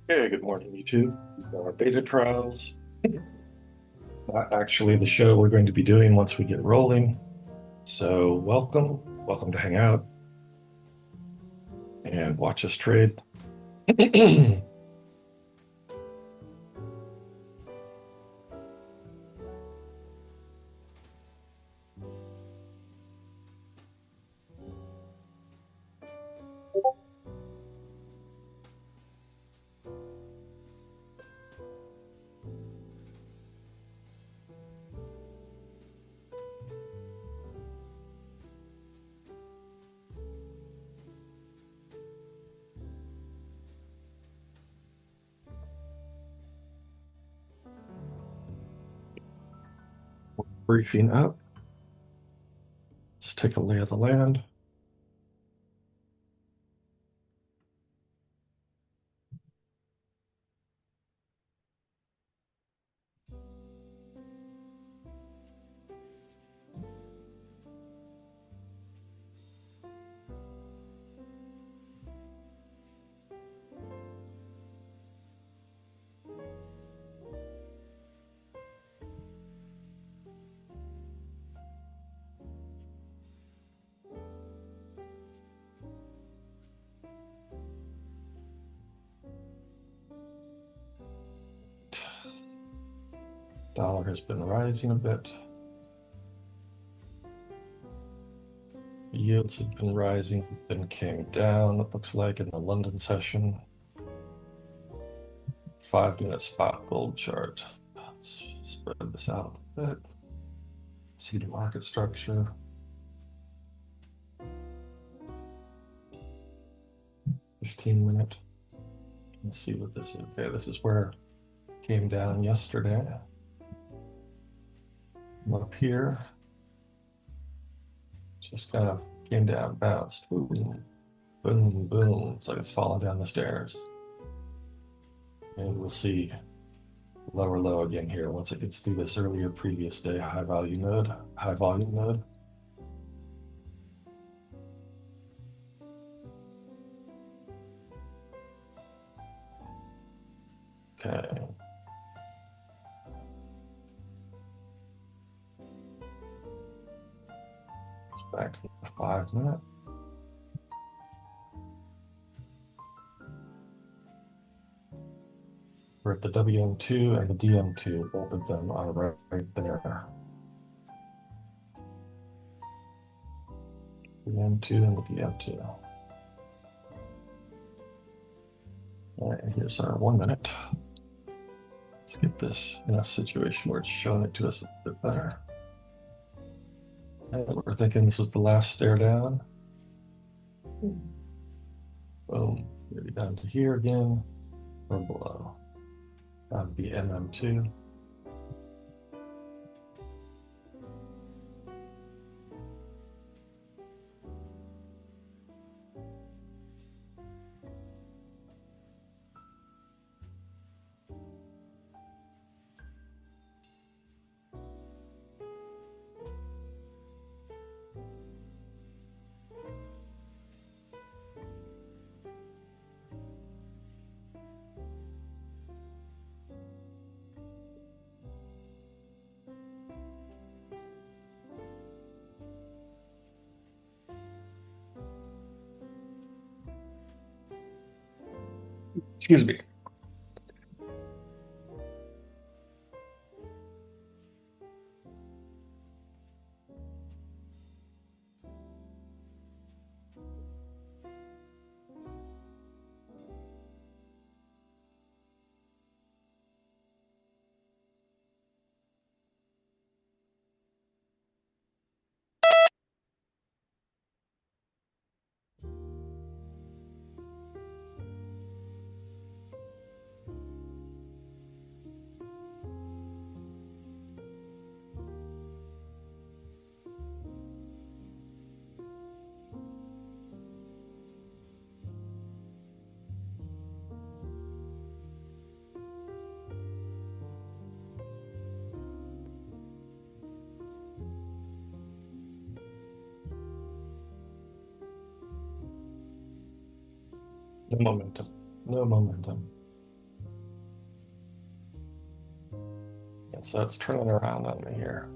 Hey, good morning, YouTube. Beta trials. Not actually the show we're going to be doing once we get rolling. So, welcome to hang out and watch us trade. Briefing up. Let's take a lay of the land. Dollar has been rising a bit. Yields have been rising, then came down, it looks like, in the London session. 5-minute spot gold chart. Let's spread this out a bit. See the market structure. 15-minute. Let's see what this is. Okay, this is where it came down yesterday. Up here, just kind of came down, bounced, boom, boom, boom. It's like it's falling down the stairs. And we'll see lower low again here once it gets through this earlier previous day high volume node. Okay. Back to the 5-minute. We're at the WM2 and the DM2. Both of them are right there. The M2 and the DM2. All right, here's our 1-minute. Let's get this in a situation where it's showing it to us a bit better. And we're thinking this was the last stare down. Boom, maybe down to here again or below. Down to the MM2. Excuse me. No momentum. No momentum. So it's turning around on me here.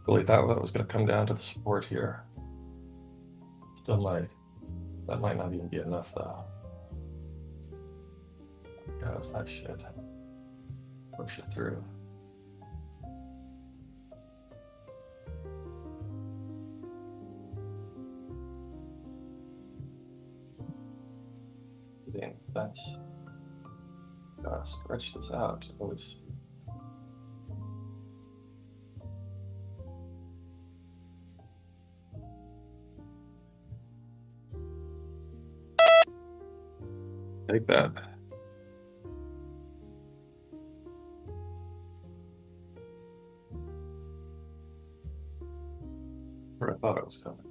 Really thought that was going to come down to the support here. Still might. That might not even be enough though. Because that should push it through. Dang, that's gotta stretch this out to really see. Take that. Where I thought it was coming.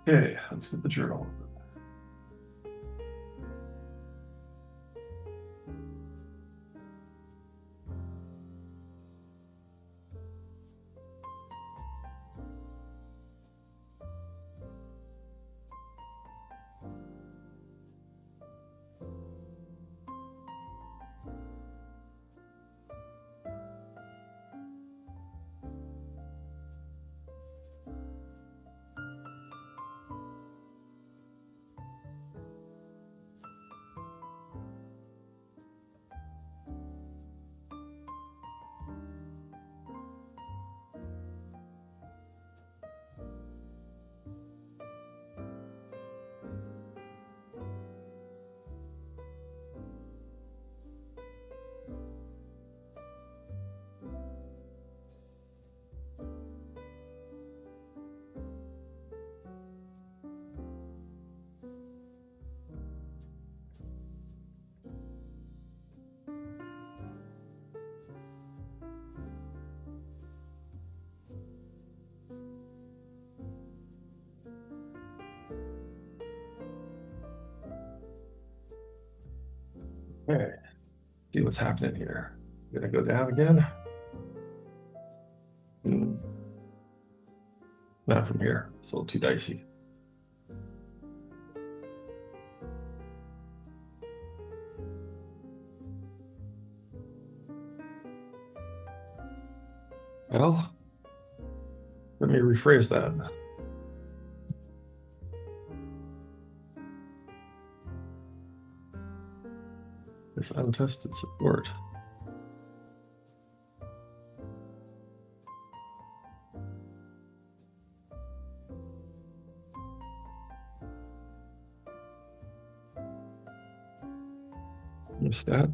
Okay, let's get the journal. Okay, see what's happening here. Gonna go down again. Not from here. It's a little too dicey. Well, let me rephrase that. This untested support. Missed that.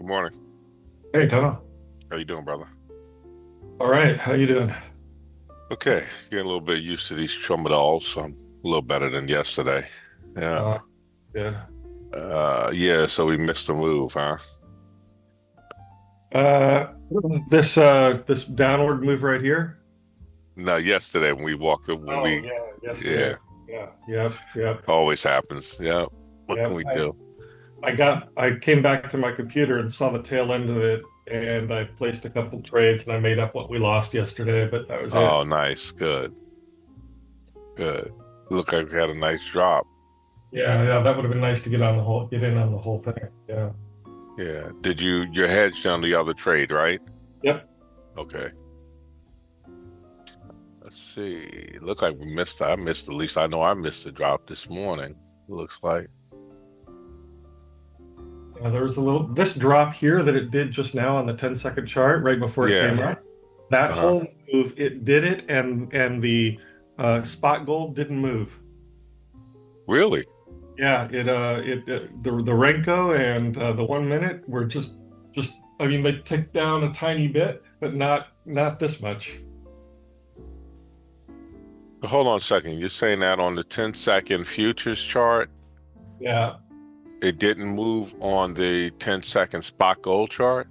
Good morning. Hey, Tono. How you doing, brother? All right, how you doing? Okay, getting a little bit used to these tramadol, so I'm a little better than yesterday. Yeah. Uh, Good. Yeah, so we missed the move, huh? Uh, this downward move right here. No, yesterday when we walked up, Oh yeah, yeah, yesterday. Yeah, yep. always happens. Yeah. What can Yep. we do? I came back to my computer and saw the tail end of it, and I placed a couple trades, and I made up what we lost yesterday, but that was Oh, it. nice. Good. Good. Look like we had a nice drop. Yeah, that would have been nice to get in on the whole thing. Yeah. Yeah. Your hedged on the other trade, right? Yep. Okay. Let's see. Look like I missed, at least I know I missed the drop this morning. Looks like. There was this drop here that it did just now on the 10-second chart right before it came Yeah. up. That Uh-huh. whole move, it did it, and the spot gold didn't move. Really? Yeah, the Renko and the 1 minute were just I mean they ticked down a tiny bit, but not this much. Hold on a second. You're saying that on the 10-second futures chart, Yeah. it didn't move on the 10-second spot gold chart?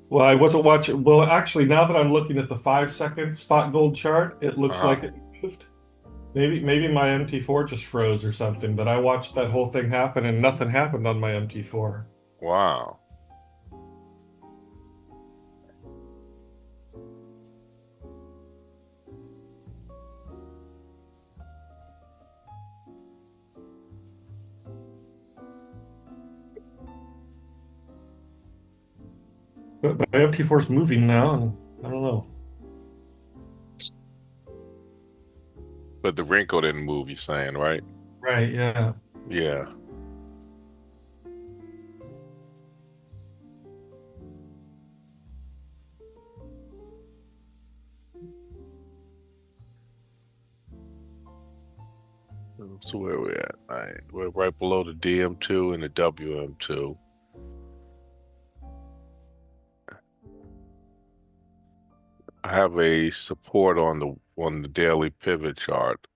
Well, I wasn't watching. Well, actually, now that I'm looking at the 5-second spot gold chart, it looks Uh-huh. like it moved. Maybe my MT4 just froze or something, but I watched that whole thing happen and nothing happened on my MT4. Wow. But my MT4 is moving now, and I don't know. But the wrinkle didn't move, you're saying, right? Right, yeah. Yeah. So where we at? All right. We're right below the DM2 and the WM2. I have a support on the daily pivot chart.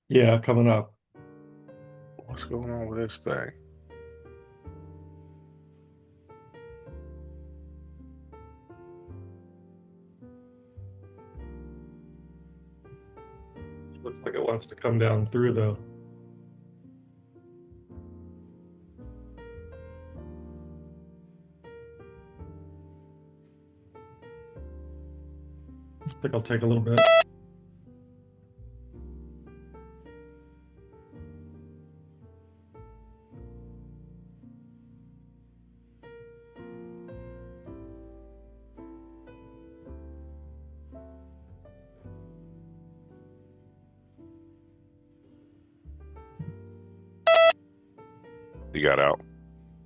Yeah, coming up. What's going on with this thing? Looks like it wants to come down through, though. I think I'll take a little bit. You got out.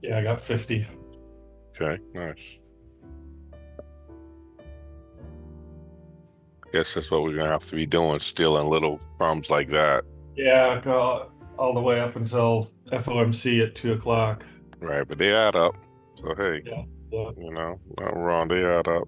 Yeah, I got 50. Okay, nice. Guess that's what we're gonna have to be doing, stealing little crumbs like that. Yeah, go all the way up until FOMC at 2 o'clock. Right, but they add up. So hey, Yeah, yeah. not wrong. They add up.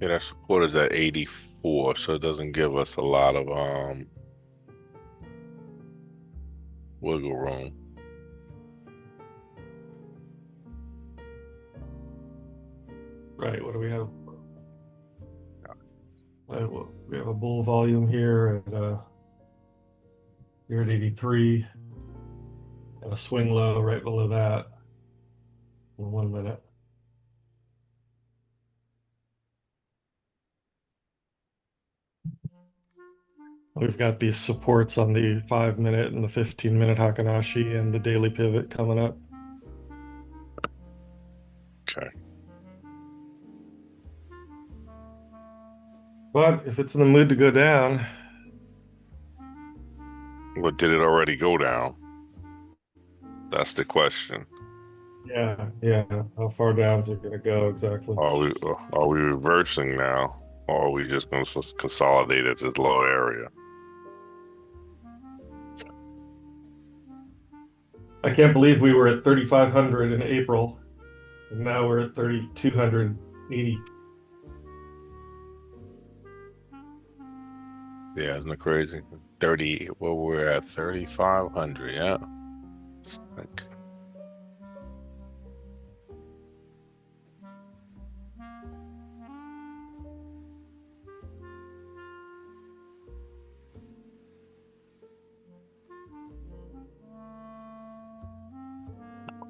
Yeah, that support is at 84. 84, so it doesn't give us a lot of wiggle room. Right. What do we have? We have a bull volume here here at 83, and a swing low right below that in 1 minute. We've got these supports on the 5 minute and the 15-minute Hakanashi and the daily pivot coming up. Okay. But if it's in the mood to go down, Well, did it already go down? That's the question. yeah. How far down is it going to go exactly? Are we reversing now, or are we just going to consolidate at this low area? I can't believe we were at 3,500 in April, and now we're at 3,280. Yeah, isn't it crazy? 30. Well, we're at 3,500. Yeah. Like,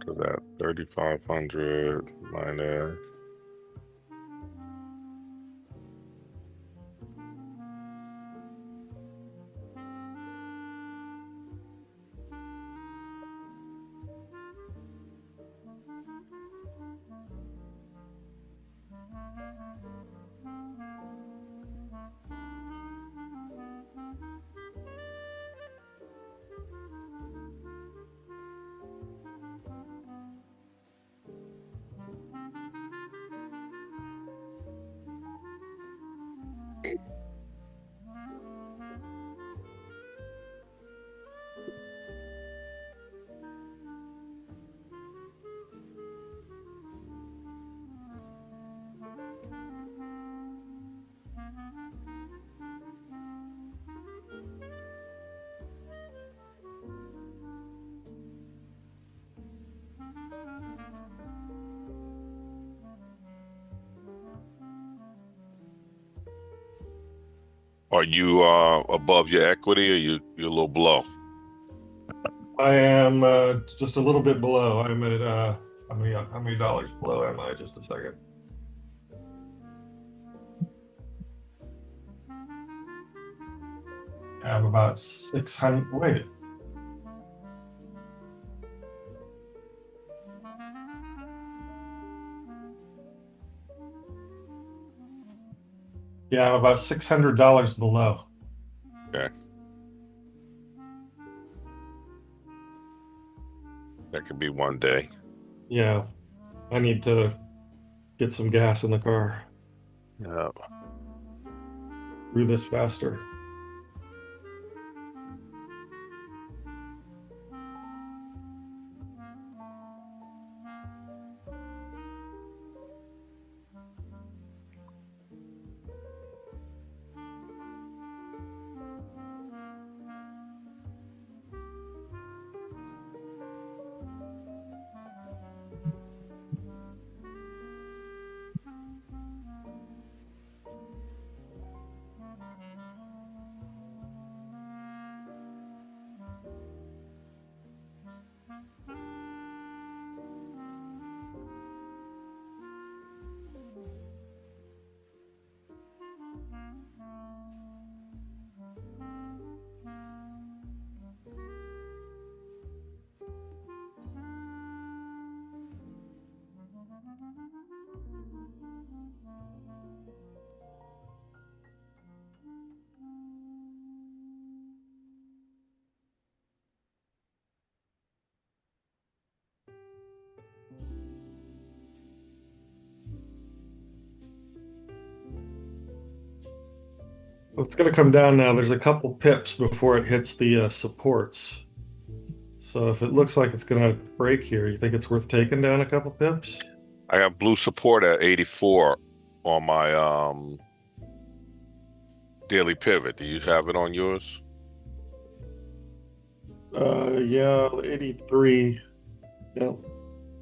to that 3,500 minus. Are you above your equity, or you're a little below? I am just a little bit below. I'm at how many dollars below am I? Just a second. I'm about 600. Wait. Yeah, I'm about $600 below. Okay. That could be one day. Yeah, I need to get some gas in the car. Yeah. Do this faster. Well, it's going to come down now. There's a couple pips before it hits the supports. So if it looks like it's going to break here, you think it's worth taking down a couple pips? I got blue support at 84 on my daily pivot. Do you have it on yours? Yeah, 83. Yeah.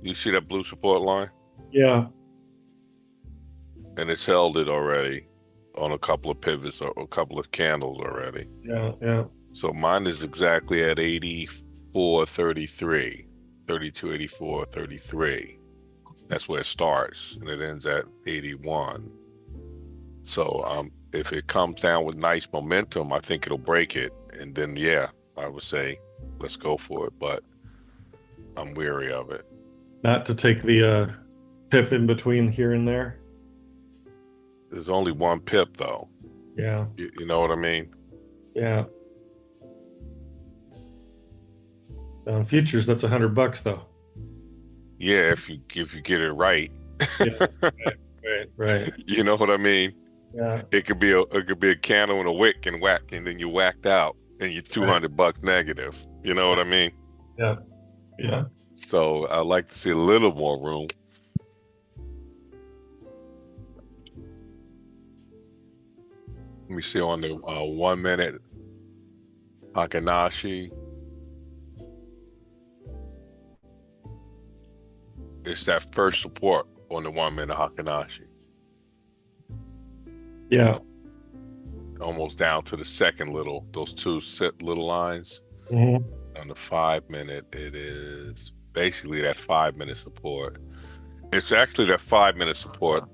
You see that blue support line? Yeah. And it's held it already on a couple of pivots or a couple of candles already. Yeah. Yeah. So mine is exactly at 84.33, 32.84.33. That's where it starts, and it ends at 81. So if it comes down with nice momentum, I think it'll break it. And then, yeah, I would say let's go for it. But I'm weary of it. Not to take the pip in between here and there. There's only one pip, though. Yeah. You know what I mean? Yeah. On futures, that's $100 though. Yeah, if you get it right. Yeah. Right. Right. You know what I mean? Yeah. It could be a candle and a wick and whack, and then you whacked out, and you're Right. $200 negative. You know what I mean? Yeah. Yeah. So I like to see a little more room. Let me see on the 1 minute Akanashi. It's that first support on the 1 minute Hakanashi, Yeah. almost down to the second those two set little lines. Hmm. On the 5 minute, it is basically that 5 minute support. It's actually that 5 minute support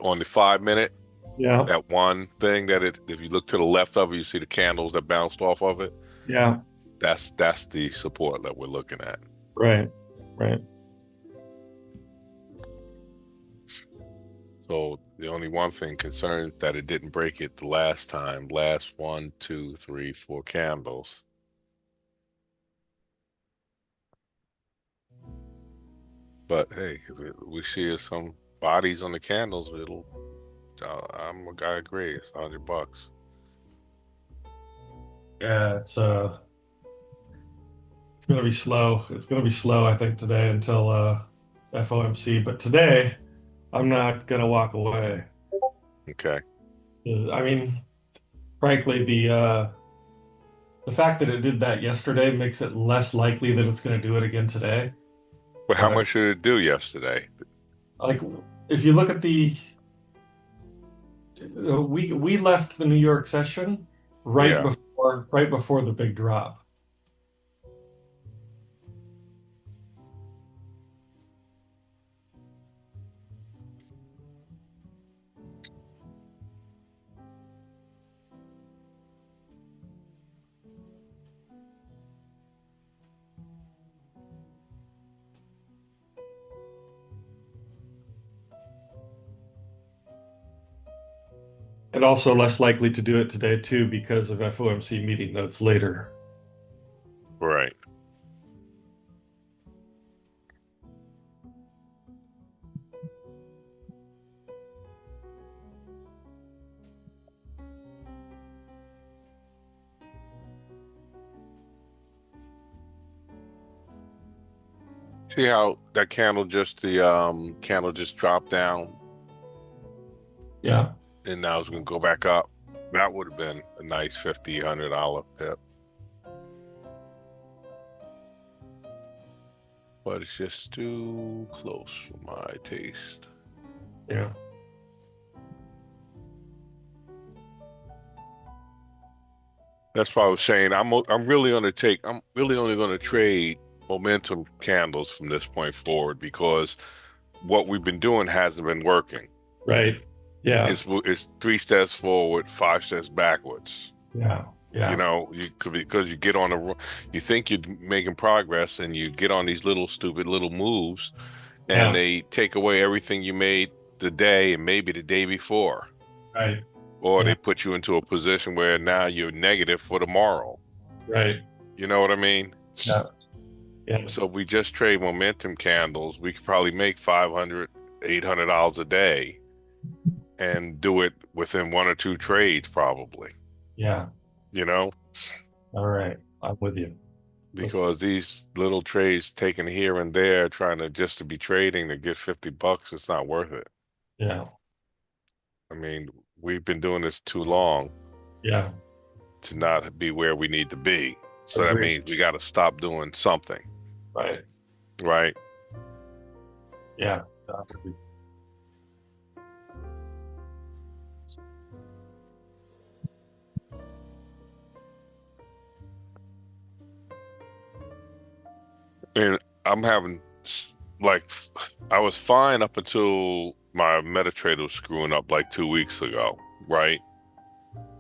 on the 5 minute. Yeah. That one thing if you look to the left of it, you see the candles that bounced off of it. Yeah. That's the support that we're looking at. Right. Right. So the only one thing concerned that it didn't break it the last time. Last 1, 2, 3, 4 candles. But hey, if we see some bodies on the candles, I agree. It's $100. Yeah. It's gonna be slow. It's gonna be slow, I think, today until FOMC. But today, I'm not gonna walk away. Okay. I mean, frankly, the fact that it did that yesterday makes it less likely that it's going to do it again today. But how But much did it do yesterday? like, if you look at we left the New York session Yeah. right before the big drop. And also less likely to do it today too because of FOMC meeting notes later. Right. See how that candle just dropped down Yeah. and now it's gonna go back up. That would have been a nice $50, $100 pip. But it's just too close for my taste. Yeah. That's why I was saying I'm really only going to trade momentum candles from this point forward because what we've been doing hasn't been working. Right. Yeah. It's 3 steps forward, 5 steps backwards. Yeah. Yeah. You know, because you get you think you're making progress, and you get on these little stupid little moves, and Yeah. they take away everything you made the day and maybe the day before, Right. or Yeah. they put you into a position where now you're negative for tomorrow. Right. You know what I mean? Yeah. Yeah. So if we just trade momentum candles, we could probably make $500, $800 a day, and do it within 1 or 2 trades, probably. Yeah. You know, All right. I'm with you. because these little trades taken here and there, trying to be trading to get $50, it's not worth it. Yeah. I mean, we've been doing this too long. Yeah. to not be where we need to be. So that Agreed. means we got to stop doing something, Right. right? Yeah. And I'm having like I was fine up until my MetaTrader was screwing up like 2 weeks ago, right?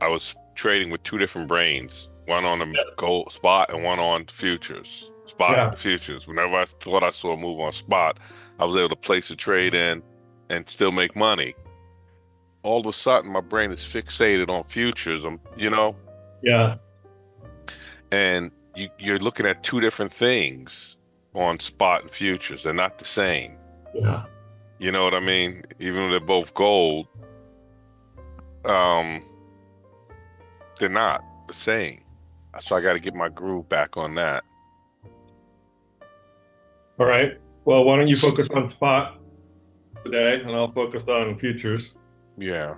I was trading with two different brains, one on the gold spot and one on futures. Spot Yeah. and futures. Whenever I thought I saw a move on spot, I was able to place a trade in and still make money. All of a sudden, my brain is fixated on futures. Yeah. And you're looking at two different things on spot and futures. They're not the same. Yeah. You know what I mean? Even though they're both gold, um, they're not the same. So I got to get my groove back on that. All right. Well, why don't you focus on spot today, and I'll focus on futures. Yeah.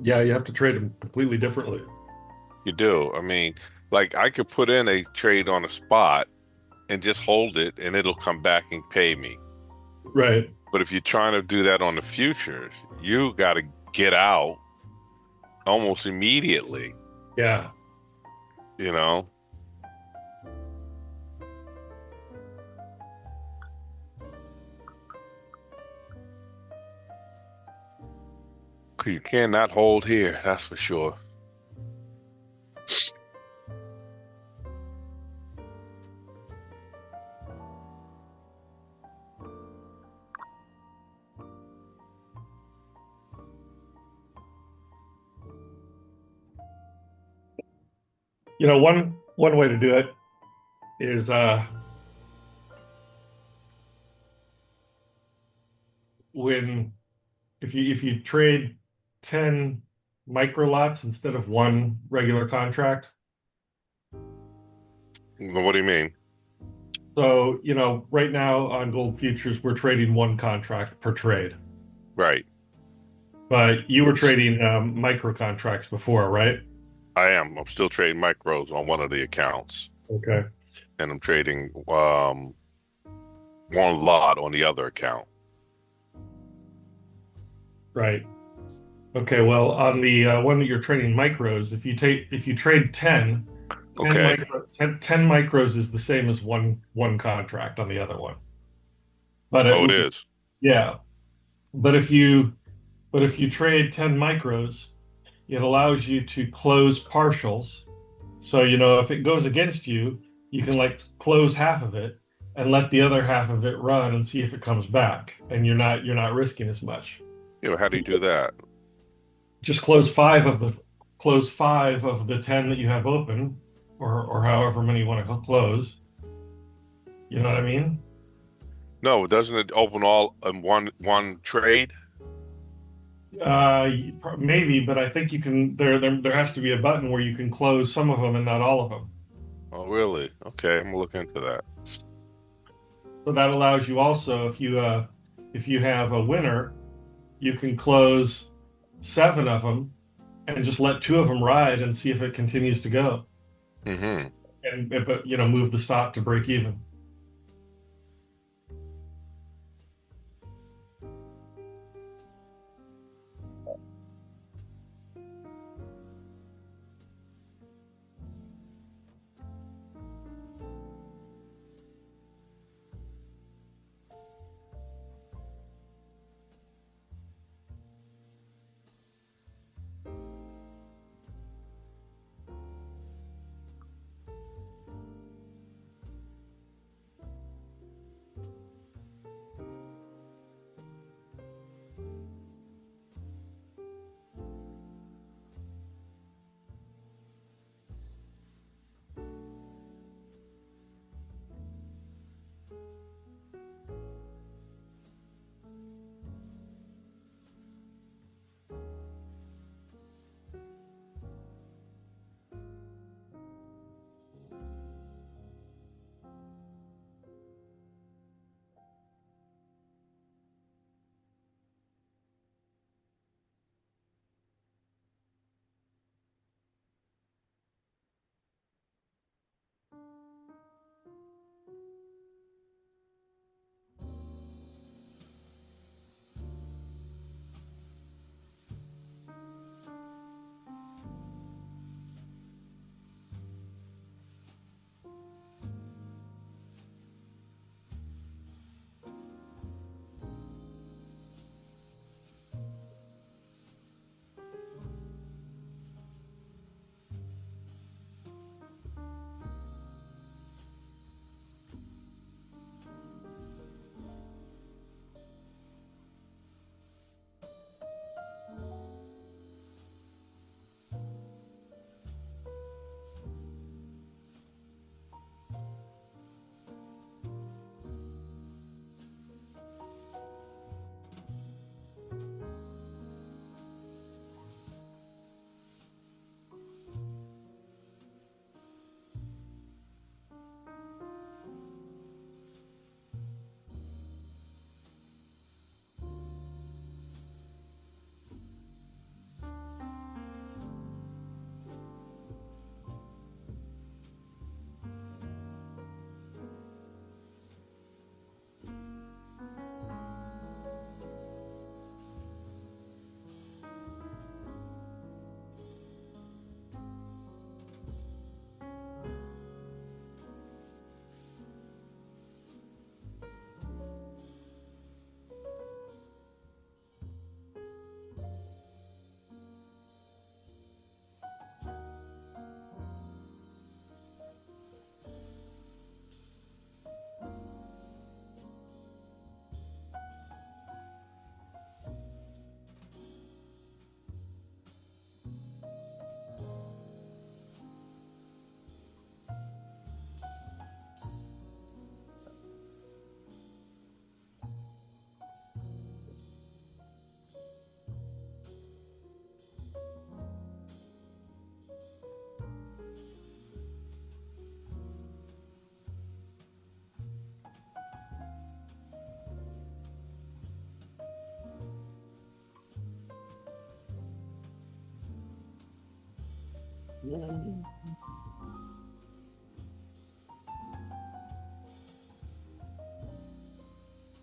Yeah, you have to trade them completely differently. You do. I mean, like I could put in a trade on a spot and just hold it and it'll come back and pay me. Right. But if you're trying to do that on the futures, you got to get out almost immediately, Yeah. you know? 'Cause you cannot hold here, that's for sure. One way to do it is when if you trade 10 micro lots instead of one regular contract. What do you mean? So, right now on gold futures, we're trading one contract per trade. Right. But you were trading micro contracts before, right? I am. I'm still trading micros on one of the accounts, Okay. and I'm trading one lot on the other account. Right. Okay. Well, on the one that you're trading micros, if you trade 10 Okay. micro, 10 micros is the same as one contract on the other one. But Oh, it is. yeah. But if you trade 10 micros, it allows you to close partials. So, if it goes against you, you can like close half of it and let the other half of it run and see if it comes back. And you're not risking as much. How do you do that? Just close five of the 10 that you have open, or however many you want to close. You know what I mean? No, doesn't it open all in one trade? Maybe, but I think you can. There has to be a button where you can close some of them and not all of them. Oh, really? Okay, I'm gonna look into that. So that allows you also, if you have a winner, you can close 7 of them and just let 2 of them ride and see if it continues to go, Mm-hmm. but move the stop to break even.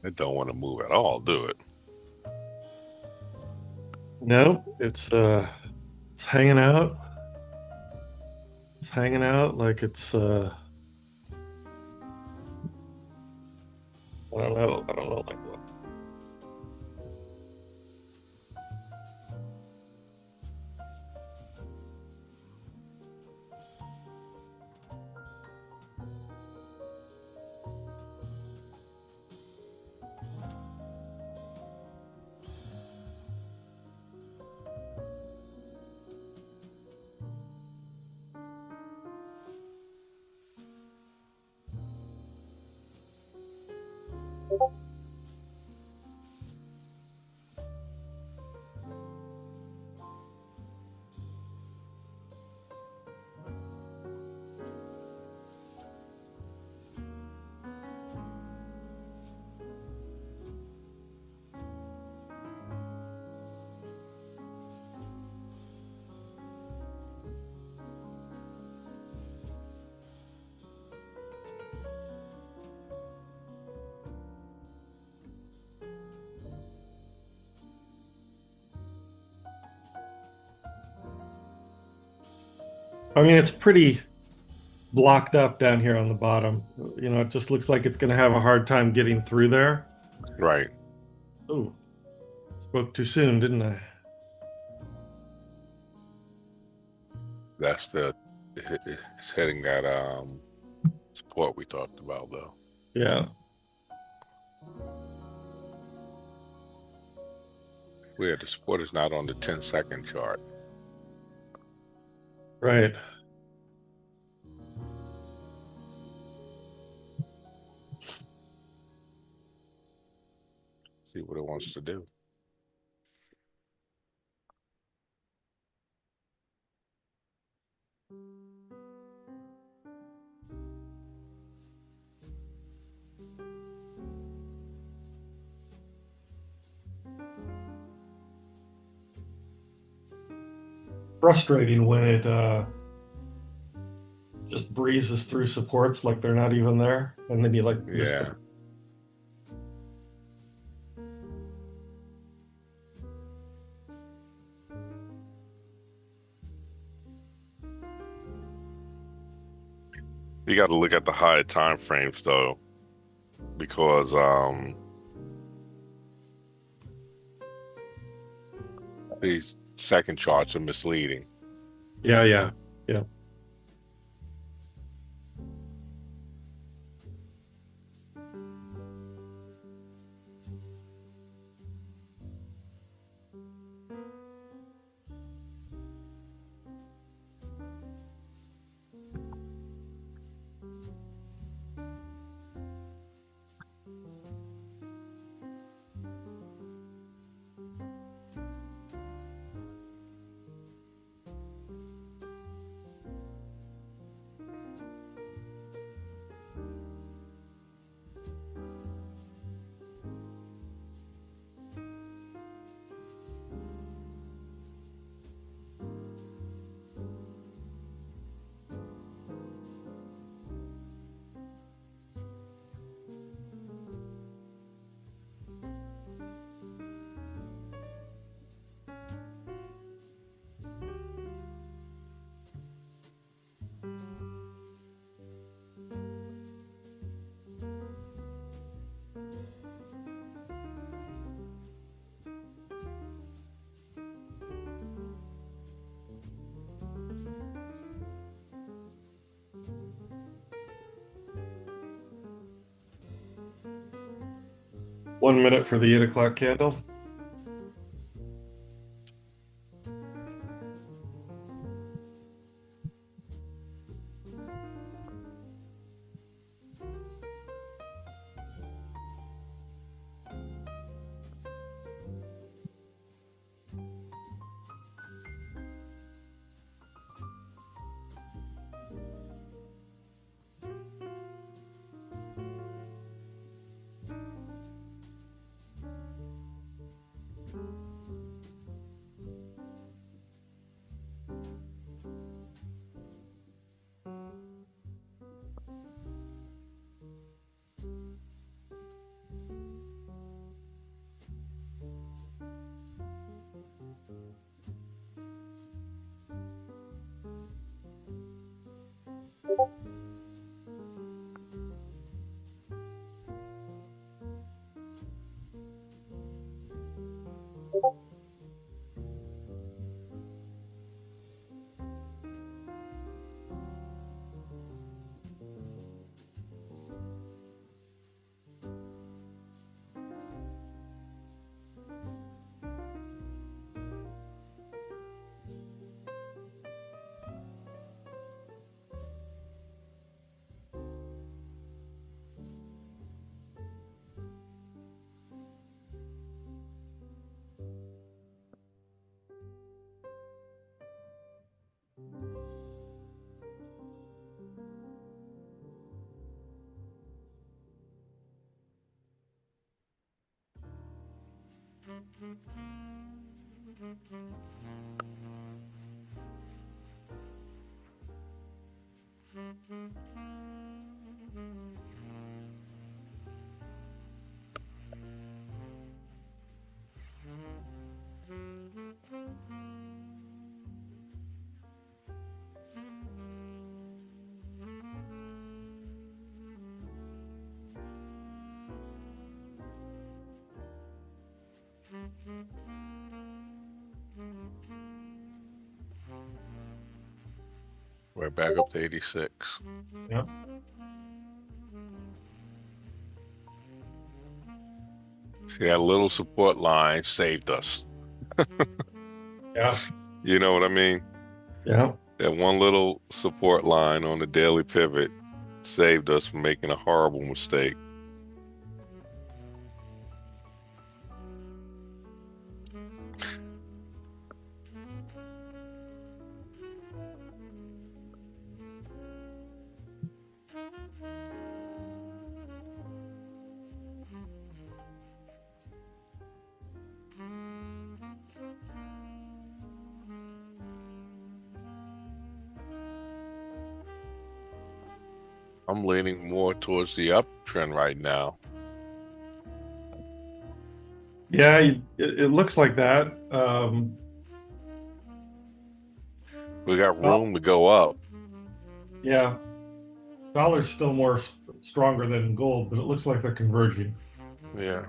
It don't want to move at all, do it? No, it's hanging out. It's hanging out like it's I don't know. I don't know like what. I mean, it's pretty blocked up down here on the bottom. You know, it just looks like it's going to have a hard time getting through there. Right. Oh, spoke too soon, didn't I? That's it's hitting that support we talked about though. Yeah. Weird, the support is not on the 10-second chart. Right. See what it wants to do. Frustrating when it just breezes through supports like they're not even there, and then you like miss Yeah. them. You got to look at the higher time frames though, because these second charts are misleading. Yeah, yeah, yeah. One minute for the 8 o'clock candle. We're back up to 86. Yep. See, that little support line saved us. Yeah. You know what I mean? Yeah. That one little support line on the daily pivot saved us from making a horrible mistake. I'm leaning more towards the uptrend right now. Yeah, it looks like that. We got room to go up. Yeah, dollar's still more stronger than gold, but it looks like they're converging. Yeah.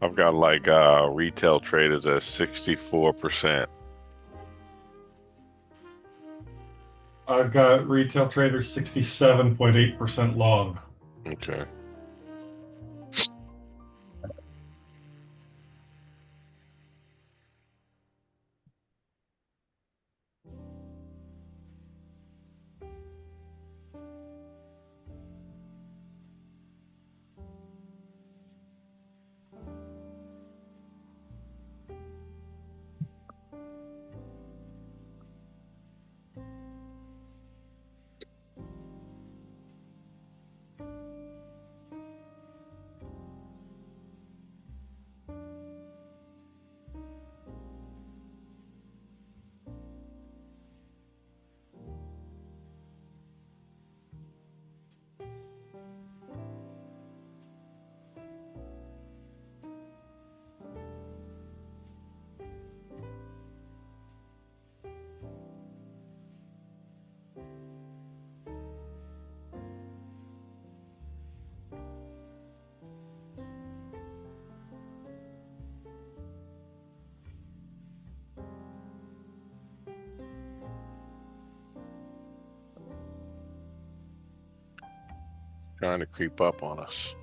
I've got like retail traders at 64%. I've got retail traders 67.8% long. Okay. trying to creep up on us.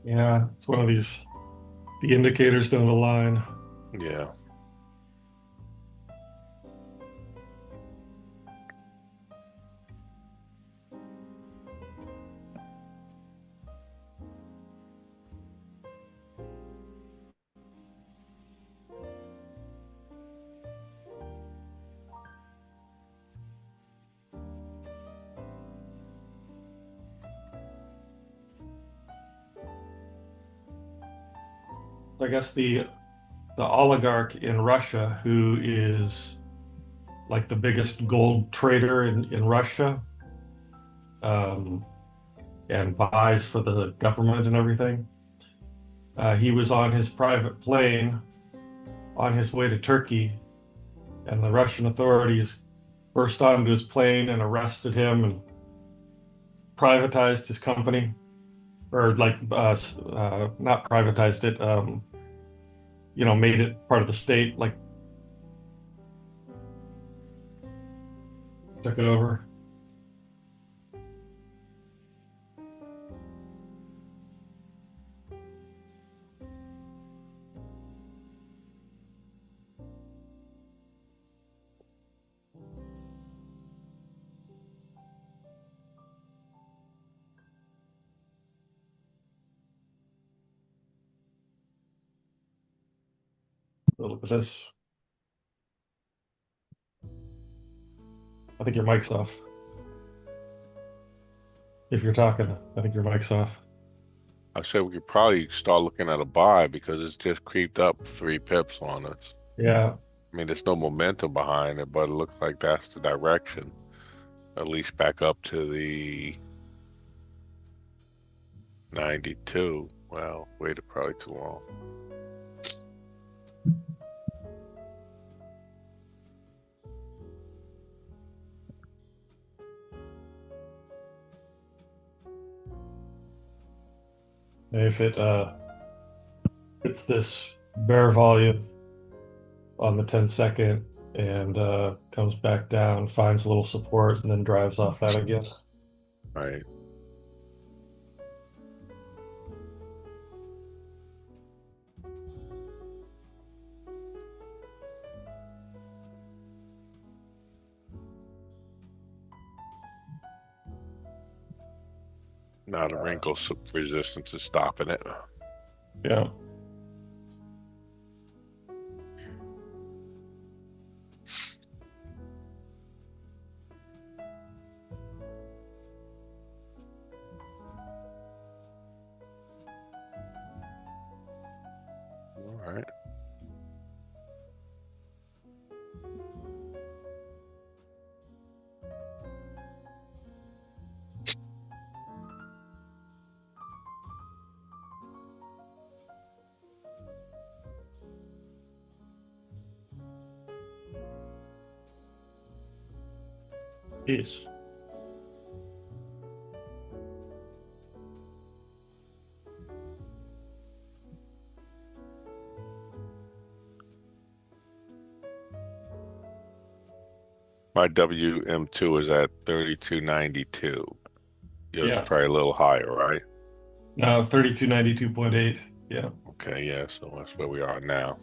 Yeah, it's one of these. The indicators don't align. Yeah. I guess the oligarch in Russia who is like the biggest gold trader in Russia, um, and buys for the government and everything. He was on his private plane on his way to Turkey, and the Russian authorities burst onto his plane and arrested him and privatized his company, or like not privatized it, made it part of the state, like took it over. Look at this. I think your mic's off. If you're talking, I think your mic's off. I said we could probably start looking at a buy because it's just creeped up 3 pips on us. Yeah. I mean, there's no momentum behind it, but it looks like that's the direction. At least back up to the 92. Well, waited probably too long. If it hits this bear volume on the 10-second and comes back down, finds a little support, and then drives off that again. Right. Now the wrinkle resistance is stopping it. Yeah. All right. Jeez. My WM2 is at 3292. Yours Yeah. is probably a little higher, right? No, 3292.8. Yeah. Okay, yeah, so that's where we are now.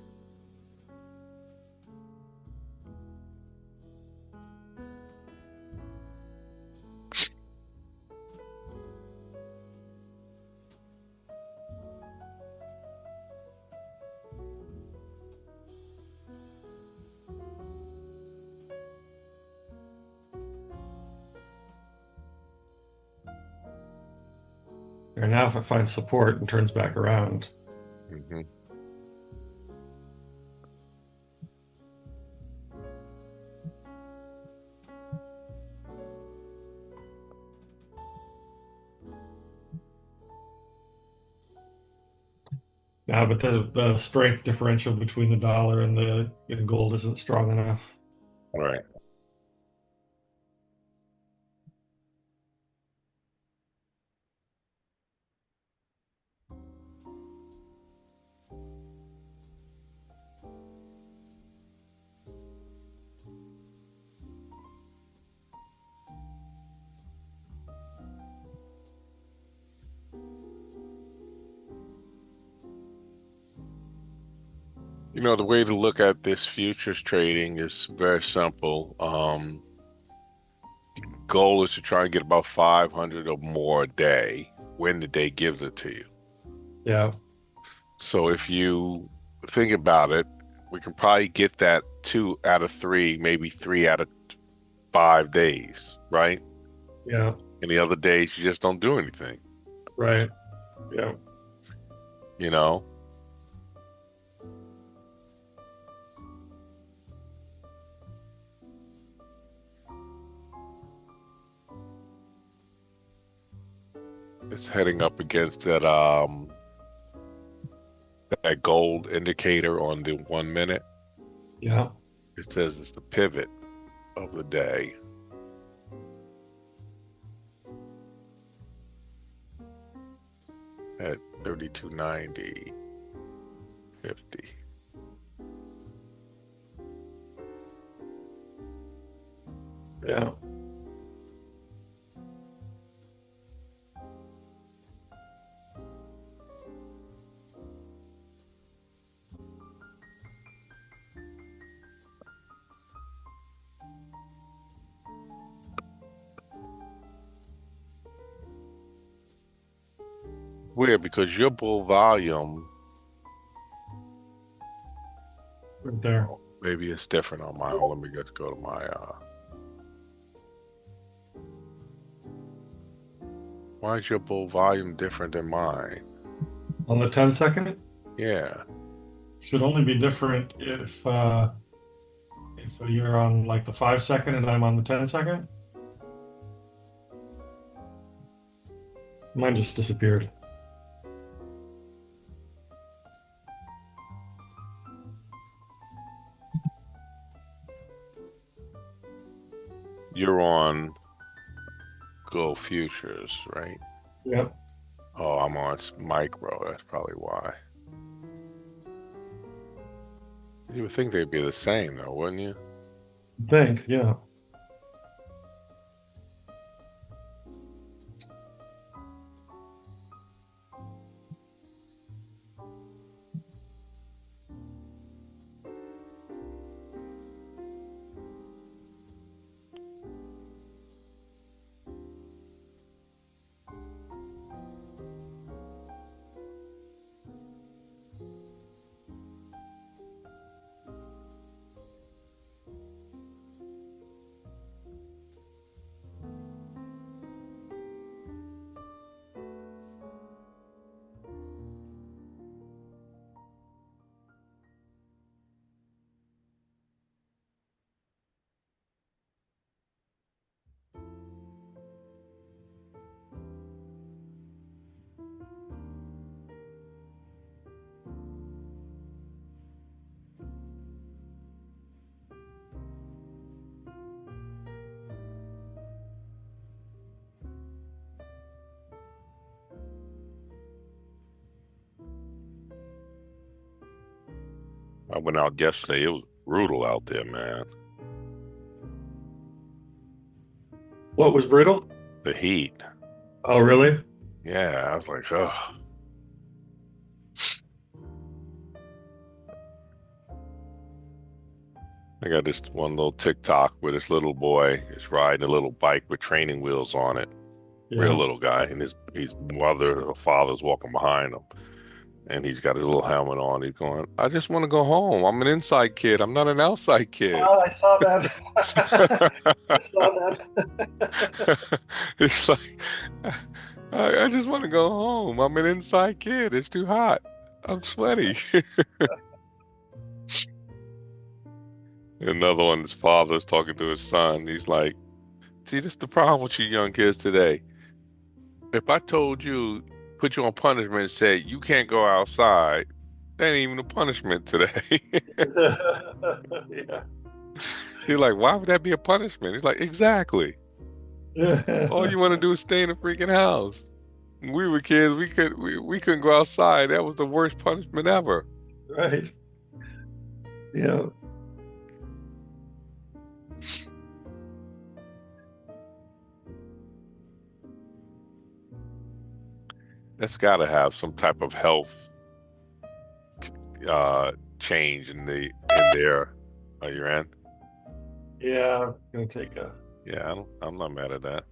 And now if it finds support and turns back around, Mm-hmm. Yeah, but the strength differential between the dollar and the gold isn't strong enough. All right. You know, the way to look at this futures trading is very simple. Goal is to try and get about 500 or more a day when the day gives it to you. Yeah, So if you think about it, we can probably get that 2 out of 3, maybe 3 out of 5 days, right? yeah, And the other days you just don't do anything, right. Yeah, you know? It's heading up against that gold indicator on the 1 minute. yeah, It says it's the pivot of the day. At 32.90, 50. yeah. Weird because your bull volume, Right there. maybe it's different on mine. Let me just go to my why is your bull volume different than mine? On the 10-second, Yeah. should only be different if you're on like the 5-second and I'm on the 10-second. Mine just disappeared. You're on Go Futures, right? Yep. Oh, I'm on micro. That's probably why. You would think they'd be the same though, wouldn't you? Think, yeah. I went out yesterday. It was brutal out there, man. What was brutal? The heat. Oh, really? Yeah, I was like, oh. I got this one little TikTok where this little boy is riding a little bike with training wheels on it. Real Yeah. little guy, and his mother or father's walking behind him, and he's got a little helmet on. He's going, I just want to go home. I'm an inside kid. I'm not an outside kid. Oh, I saw that. I saw that. It's like, I just want to go home. I'm an inside kid. It's too hot. I'm sweaty. Another one, his father's talking to his son. He's like, see, this is the problem with you young kids today. If I told you, put you on punishment and said, you can't go outside, that ain't even a punishment today. Yeah. You're like, why would that be a punishment? He's like, exactly. All you want to do is stay in the freaking house. When we were kids, we couldn't go outside. That was the worst punishment ever. Right. Yeah. That's got to have some type of health change in there. Are you in? Yeah. I'm gonna take a. Yeah, I'm not mad at that.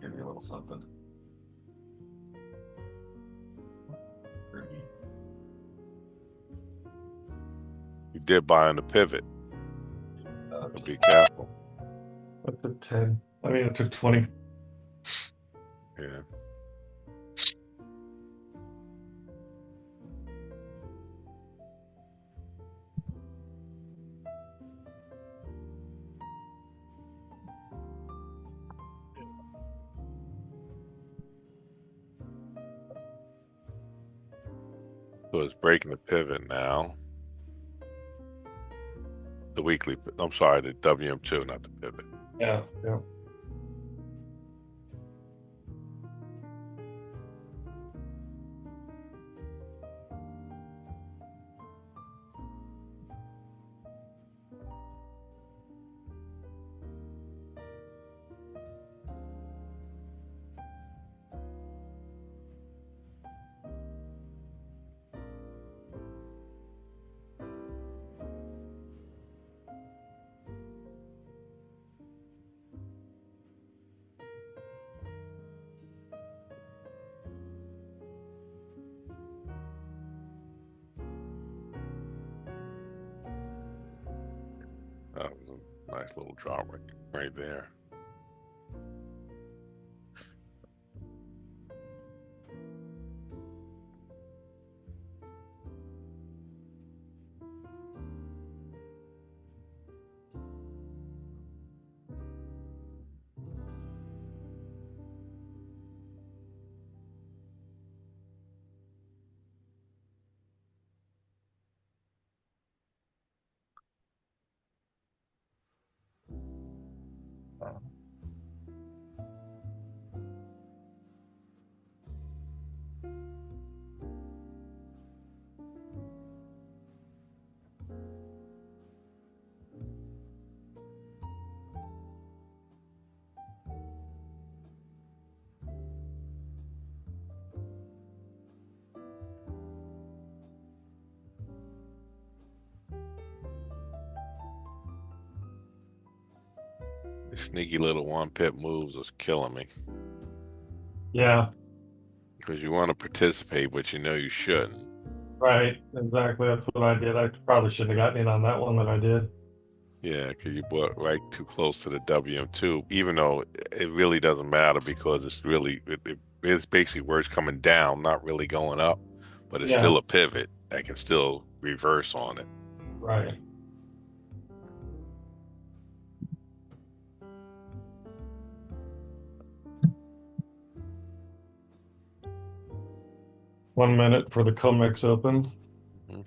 Give me a little something. You did buy on the pivot, so be Just, careful. I took 10. I mean, I took 20. Yeah. So it's breaking the pivot now. The weekly, I'm sorry, the WM2, not the pivot. Yeah. Yeah. That was a nice little drop right there. The sneaky little one pip moves was killing me Yeah. because you want to participate, but you know you shouldn't. Right. Exactly. That's what I did. I probably shouldn't have gotten in on that one, but I did. Yeah, because you bought right too close to the WM2, even though it really doesn't matter because it's basically where it's coming down, not really going up, but it's Yeah. still a pivot that can still reverse on it. Right. One minute for the Comex open. Mhm.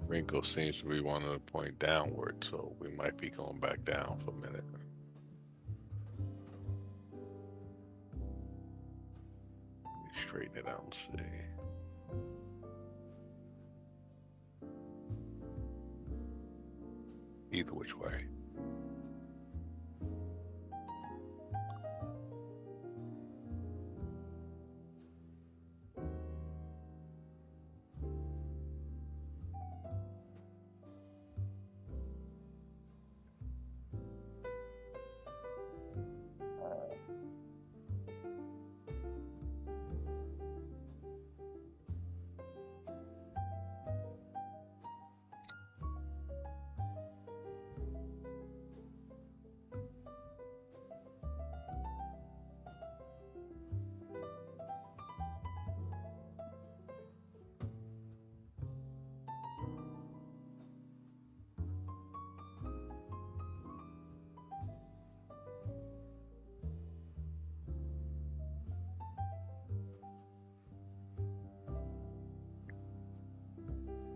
Wrinkle seems to be wanting to point downward, so we might be going back down for a minute. Let me straighten it out and see. Either which way.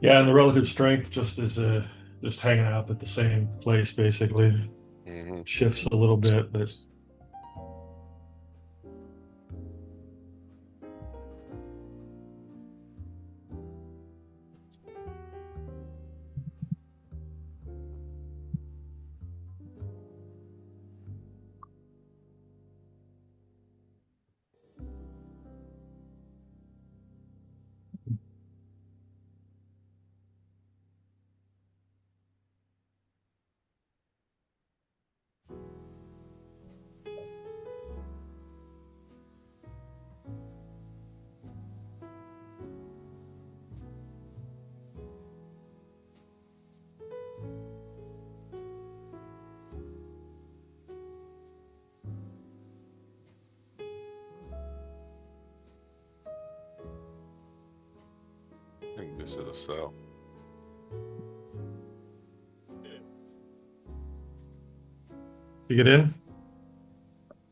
Yeah, and the relative strength just is just hanging out at the same place basically. Hmm. Shifts a little bit, but I think this is a sell. you get in.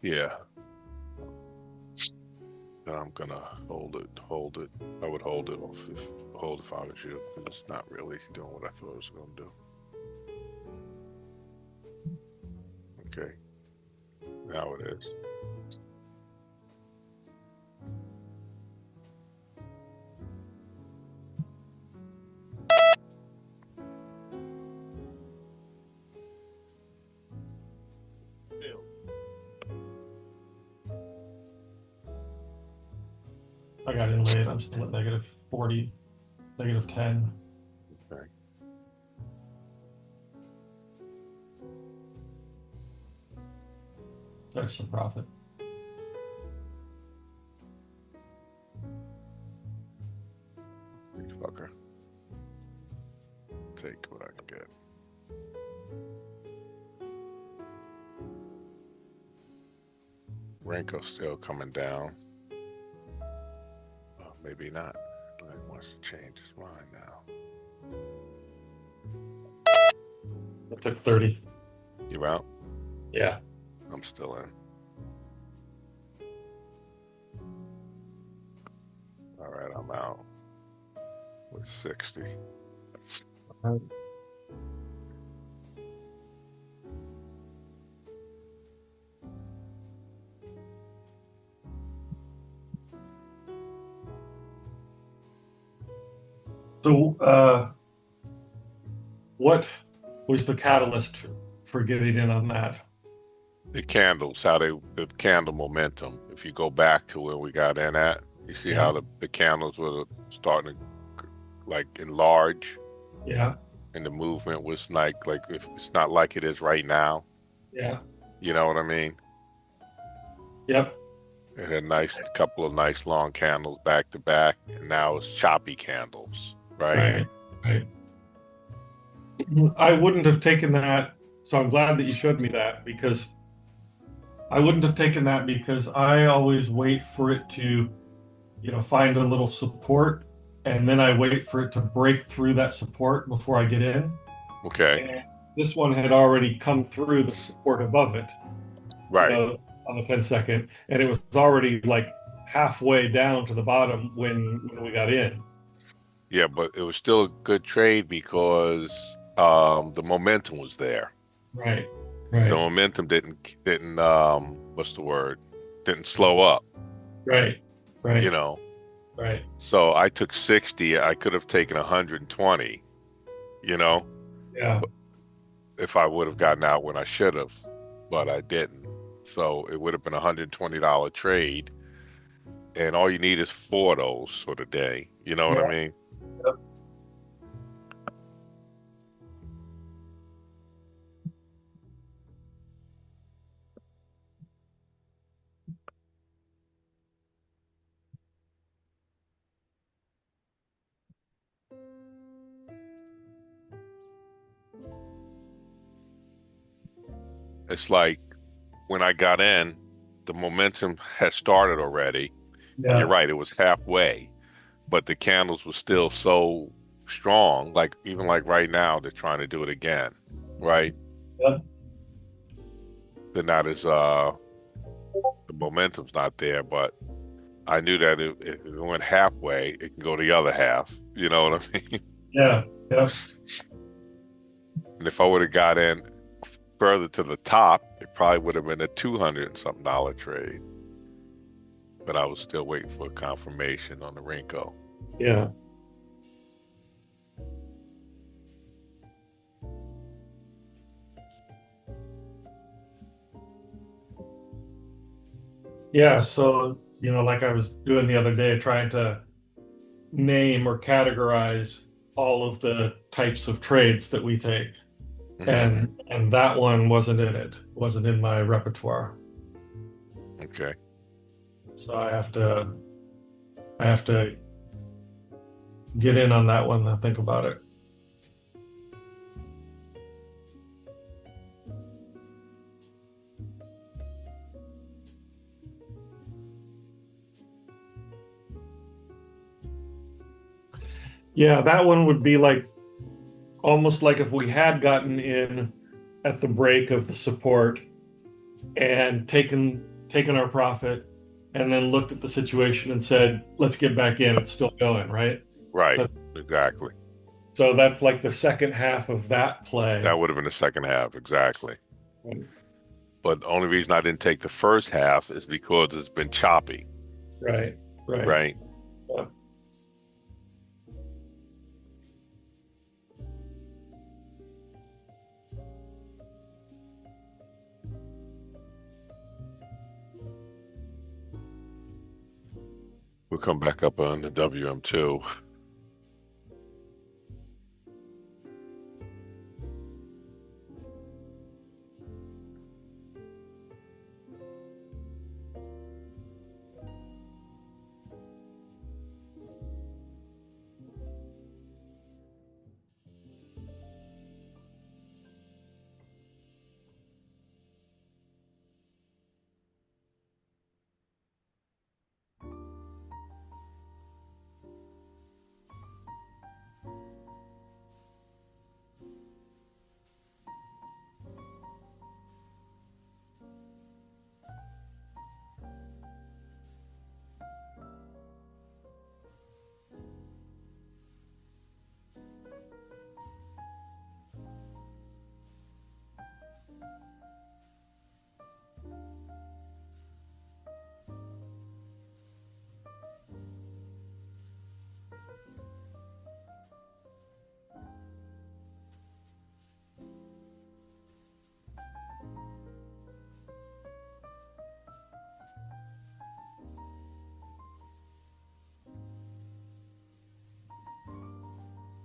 Yeah. And I'm gonna hold it. Hold it. I would hold it hold if I was you, because it's not really doing what I thought it was gonna do. Okay. Now it is. I got in late. I'm still at negative 40, negative 10. Okay. There's some profit. Big fucker. Take what I can get. Renko's still coming down. Oh, maybe not. He wants to change his mind now. It took 30. You out? Yeah. I'm still in. All right, I'm out with 60. So, what was the catalyst for getting in on that? The candles, the candle momentum. If you go back to where we got in at, you see Yeah. how the candles were starting to like enlarge, Yeah. and the movement was like if it's not like it is right now. Yeah. You know what I mean? Yep. It had couple of nice long candles back to back, and now it's choppy candles, right? Right. I wouldn't have taken that. So I'm glad that you showed me that, because I wouldn't have taken that, because I always wait for it to, find a little support, and then I wait for it to break through that support before I get in. Okay, And this one had already come through the support above it, right. on the 10-second, and it was already like halfway down to the bottom when we got in. Yeah, but it was still a good trade because the momentum was there. Right. The Right. momentum didn't what's the word? Didn't slow up, Right. you Right. know. Right. So I took 60. I could have taken 120, you know, Yeah. if I would have gotten out when I should have, but I didn't. So it would have been $120 trade, and all you need is 4 of those for the day. You know what I Yeah. mean? Yep. It's like when I got in, the momentum had started already, and you're Yeah. right, it was halfway, but the candles were still so strong. Like even like right now, they're trying to do it again, right? Yep. They're not as the momentum's not there, but I knew that if it went halfway, it can go the other half. You know what I mean? Yeah. Yeah. And if I would have got in further to the top, it probably would have been a 200 and something dollar trade. But I was still waiting for a confirmation on the Renko. Yeah. Yeah. So, like I was doing the other day, trying to name or categorize all of the types of trades that we take. Hmm. And that one wasn't in it, wasn't in my repertoire. Okay. So I have to get in on that one and think about it. Yeah, that one would be like almost like if we had gotten in at the break of the support and taken our profit and then looked at the situation and said, let's get back in. It's still going, right? Right. That's, Exactly. so that's like the second half of that play. That would have been the second half. Exactly. Right. But the only reason I didn't take the first half is because it's been choppy. Right. Right. Right. Yeah. We'll come back up on the WM2.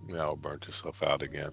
Now it burnt itself out again.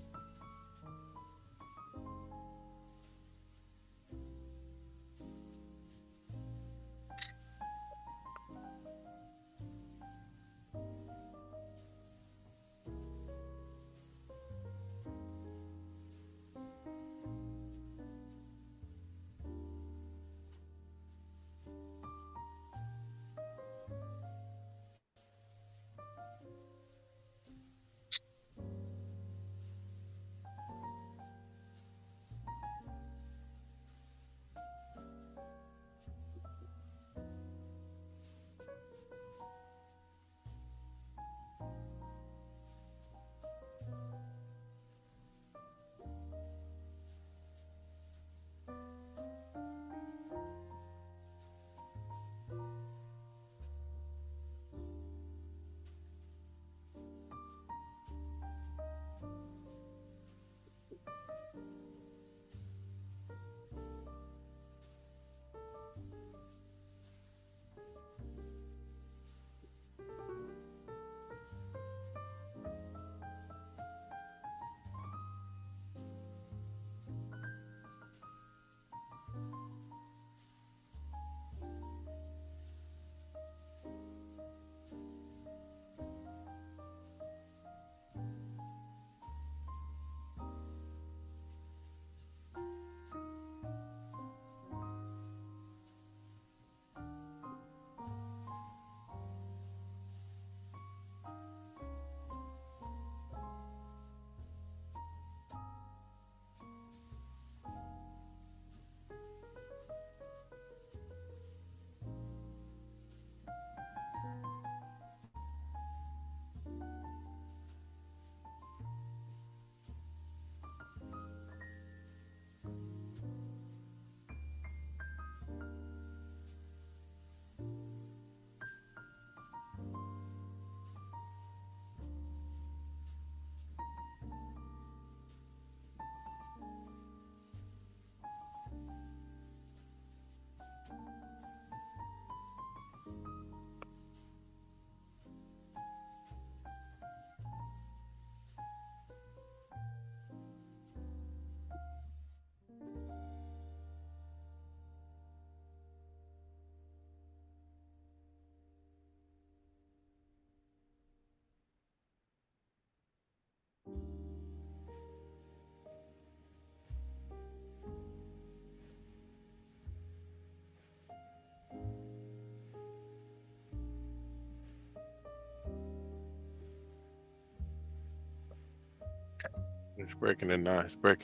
breaking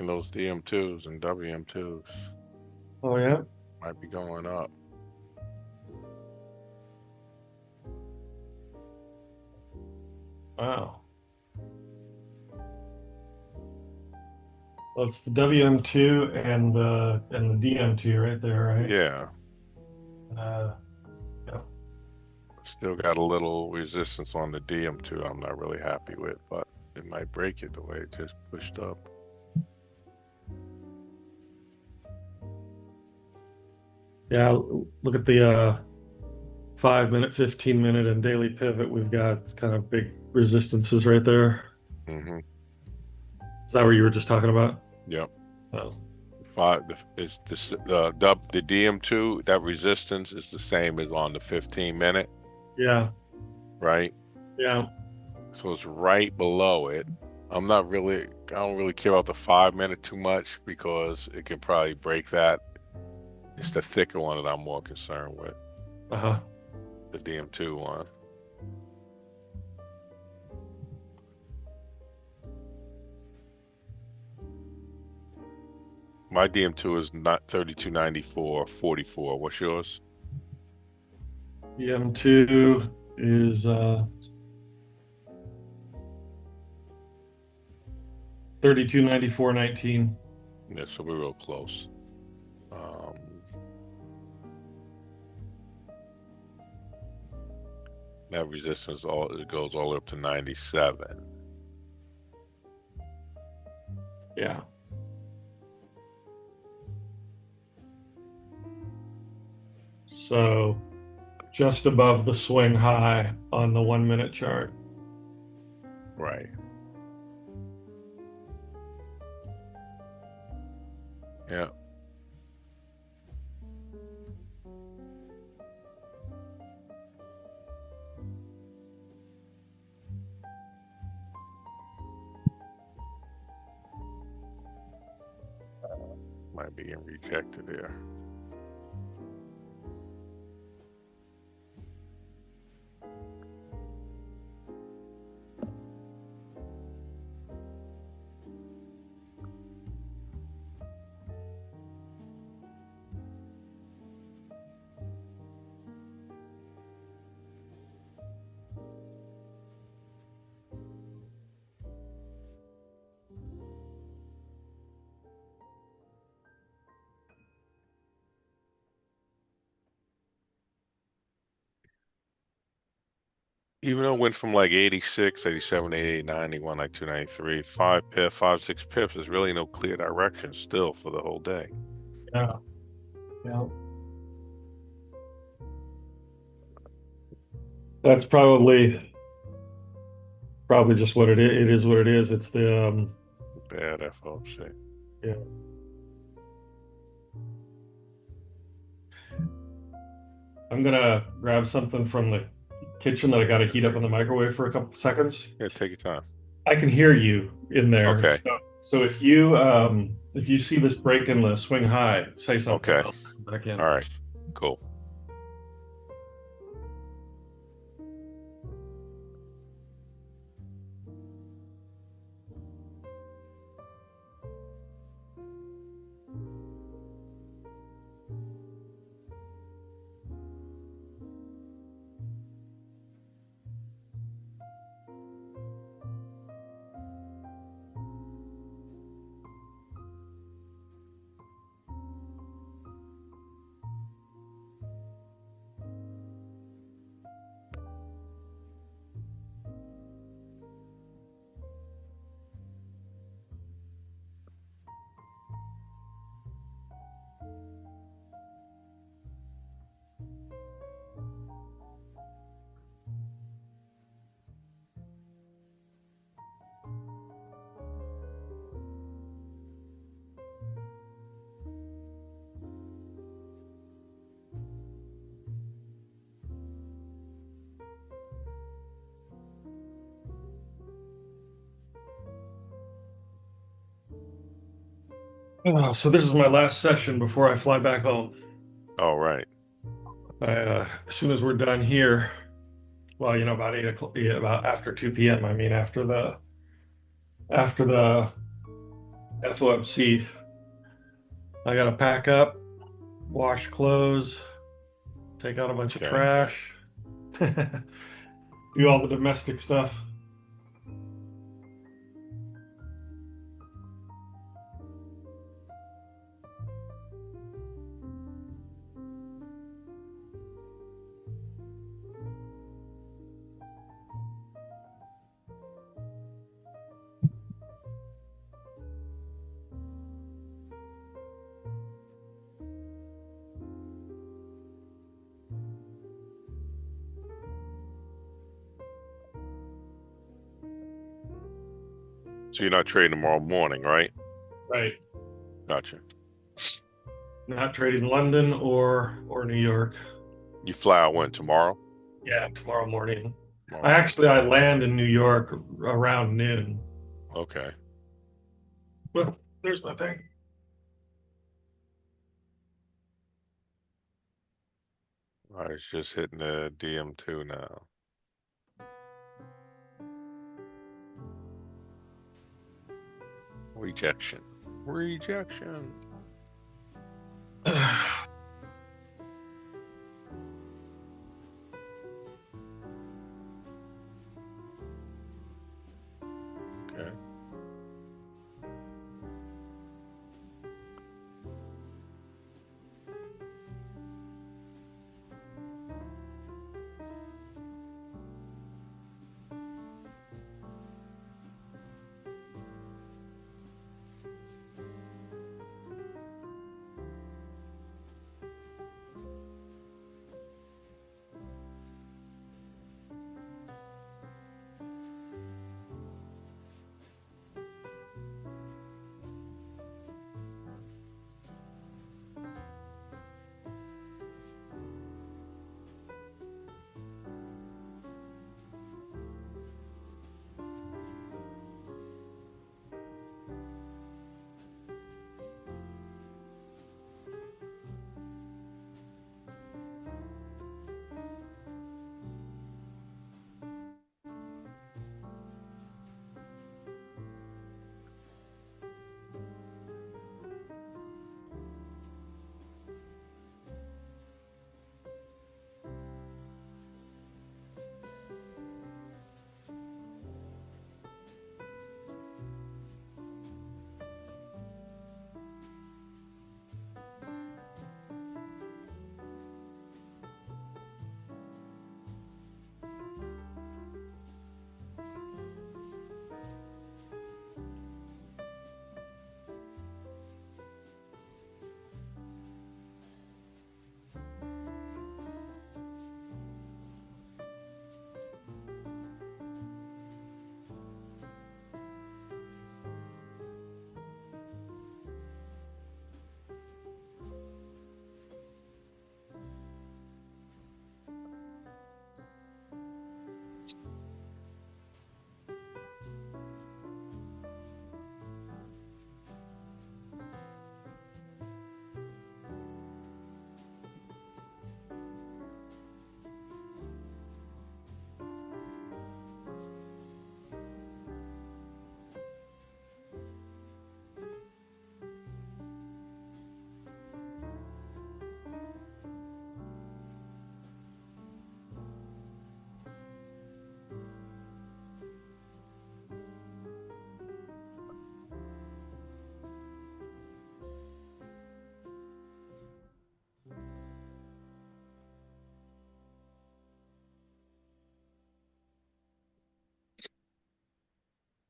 those DM2s and WM2s. Oh yeah. Might be going up. Wow. Well, it's the WM2 and the DM2 right there, right? Yeah, Uh, yeah. still got a little resistance on the DM2 I'm not really happy with, but it might break it the way it just pushed up. Yeah, look at the 5 minute, 15 minute, and daily pivot. We've got kind of big resistances right there. Mm-hmm. Is that what you were just talking about? Yep. Oh, Is the DM2, that resistance is the same as on the 15-minute, yeah, right? yeah. So it's right below it. I don't really care about the 5-minute too much because it can probably break that. It's the thicker one that I'm more concerned with, Uh-huh. the DM2 one. My DM2 is not 3294.44. What's yours? DM2 is 3294.19. Yeah, so we're real close. Um, that resistance it goes all the way up to 97. Yeah. So just above the swing high on the 1 minute chart. Right. Yeah. Might be getting rejected there. Even though it went from like 86, 87, 88, 91, like 293, 6 pips, there's really no clear direction still for the whole day. Yeah. Yeah. That's probably just what it is. It is what it is. It's the Bad FOMC. yeah. I'm gonna grab something from the kitchen that I got to heat up in the microwave for a couple seconds. Yeah, take your time. I can hear you in there. Okay. So if you see this break in the swing high, say something. Okay. I'll come back in. All right. Cool. Oh, so this is my last session before I fly back home. All right. As soon as we're done here, well, about 8 o'clock, yeah, about after 2 p.m. I mean, after the FOMC. I gotta pack up, wash clothes, take out a bunch of Okay. trash, do all the domestic stuff. So you're not trading tomorrow morning, right? Right. Gotcha. Not trading London or New York. You fly out when tomorrow? Yeah, tomorrow morning. Tomorrow. I land in New York around noon. Okay. Well, there's my thing. All right, it's just hitting the DM2 now. Rejection. Rejection. Okay.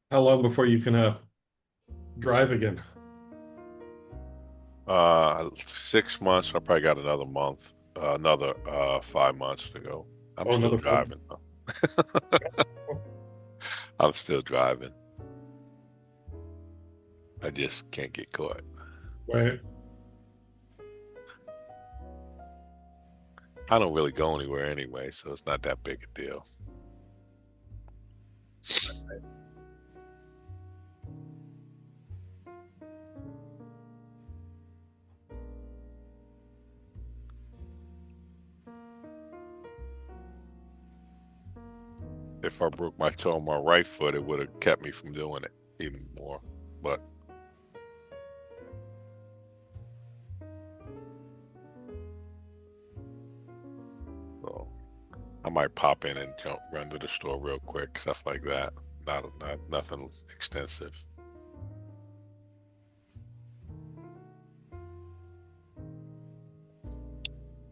How long before you can drive again? 6 months. I probably got another month, another 5 months to go. I'm Oh, still another four. driving. I'm still driving. I just can't get caught. Right. I don't really go anywhere anyway, so it's not that big a deal. If I broke my toe on my right foot, it would have kept me from doing it even more. But I might pop in and run to the store real quick, stuff like that. Not nothing extensive.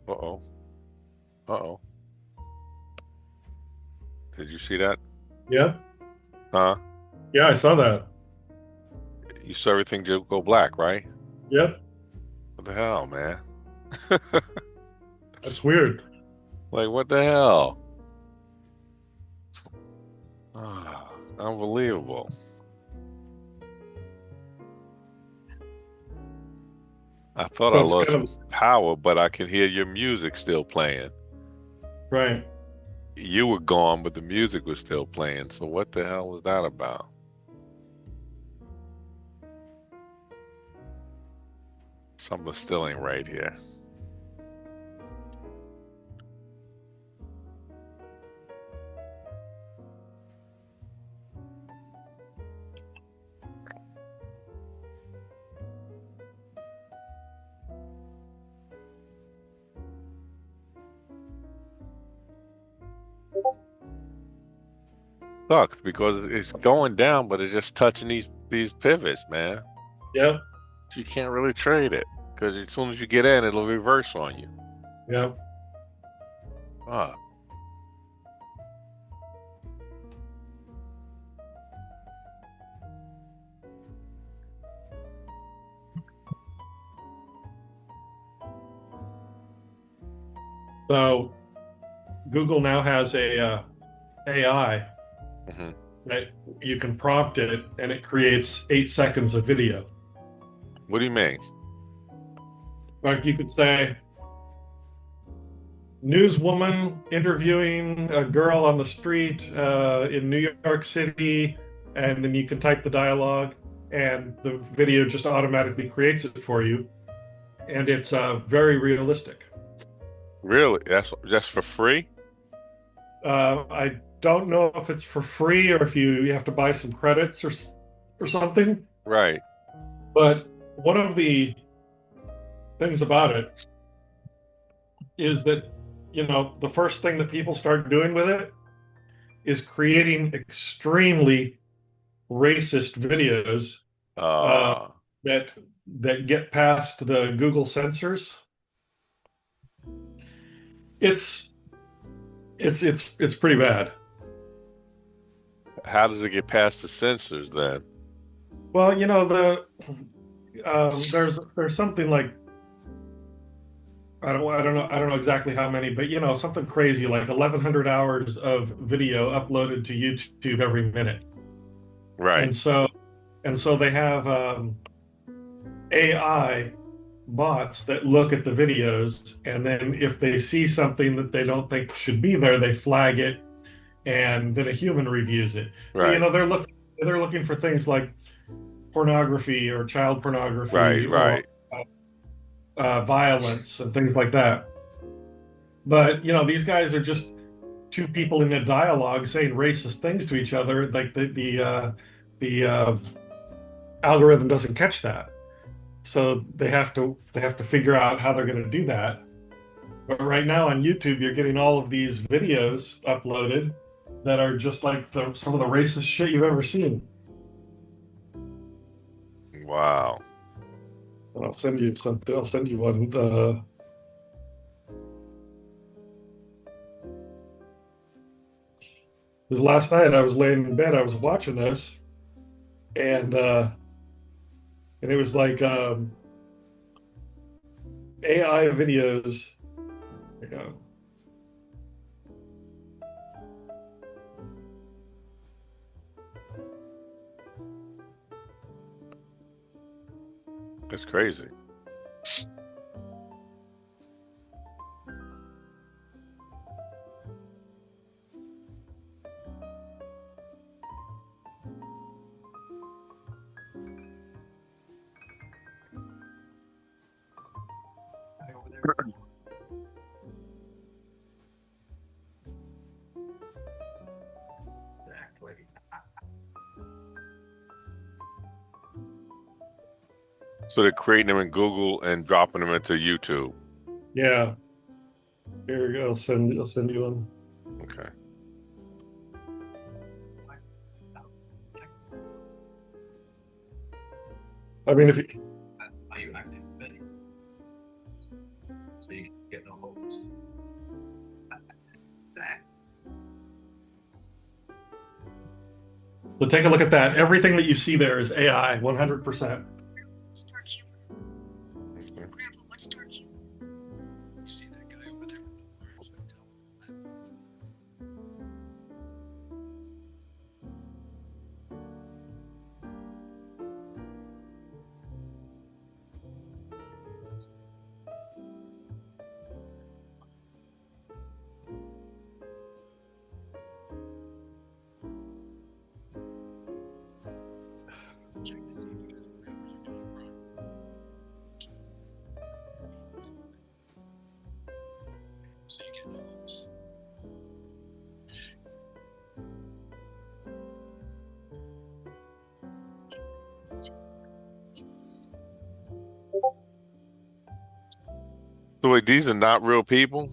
Uh-oh. Uh-oh. Did you see that? Yeah. Huh? Yeah, I saw that. You saw everything just go black, right? Yep. What the hell, man? That's weird. Like, what the hell? Ah, unbelievable. I thought So I it's lost kind of power, but I can hear your music still playing. right. You were gone, but the music was still playing. So what the hell was that about? Something still ain't right here. Sucks because it's going down, but it's just touching these pivots, man. Yep. You can't really trade it because as soon as you get in, it'll reverse on you. Yep. Ah. So Google now has a AI Hmm. that you can prompt it, and it creates 8 seconds of video. What do you mean? Like you could say, newswoman interviewing a girl on the street in New York City, and then you can type the dialogue, and the video just automatically creates it for you, and it's very realistic. Really? That's just for free? I don't know if it's for free or if you have to buy some credits or something, Right. but one of the things about it is that, the first thing that people start doing with it is creating extremely racist videos uh, Uh, that get past the Google censors. It's it's pretty bad. how does it get past the censors then? Well, there's something like I don't know exactly how many, but something crazy like 1,100 hours of video uploaded to YouTube every minute, Right. and so they have AI bots that look at the videos, and then if they see something that they don't think should be there, they flag it, and then a human reviews it. But Right. they're looking for things like pornography or child Right. pornography or Right. violence and things like that. But these guys are just two people in a dialogue saying racist things to each other. Like the algorithm doesn't catch that, so they have to figure out how they're going to do that. But right now on YouTube, you're getting all of these videos uploaded that are just like some of the racist shit you've ever seen. Wow. And I'll send you something. I'll send you one. Because last night I was laying in bed, I was watching this, and it was like AI videos. You know, That's crazy. exactly. So they're creating them in Google and dropping them into YouTube. Yeah. Here we go. I'll send you one. Okay. I mean, if you, Are you active already? So you can get no holes. There. so take a look at that. Everything that you see there is AI, 100%. Dark humor. Grandpa, what's dark humor? You see that guy over there with the words? I tell him that. Check to see if you guys remember you're doing wrong. So you get no holes. So wait, these are not real people?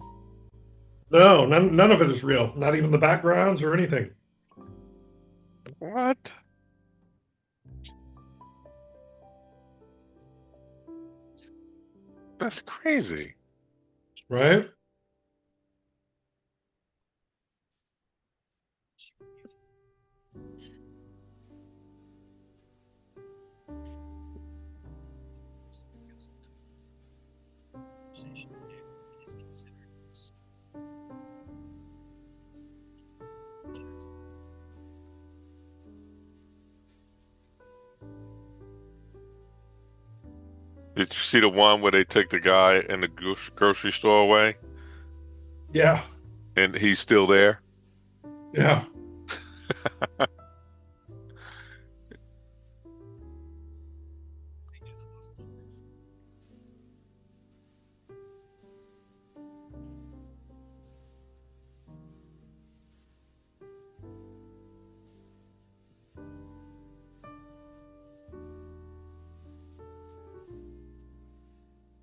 No, none of it is real. Not even the backgrounds or anything. What? That's crazy. Right? Is considered Did you see the one where they took the guy in the grocery store away Yeah. and he's still there? Yeah.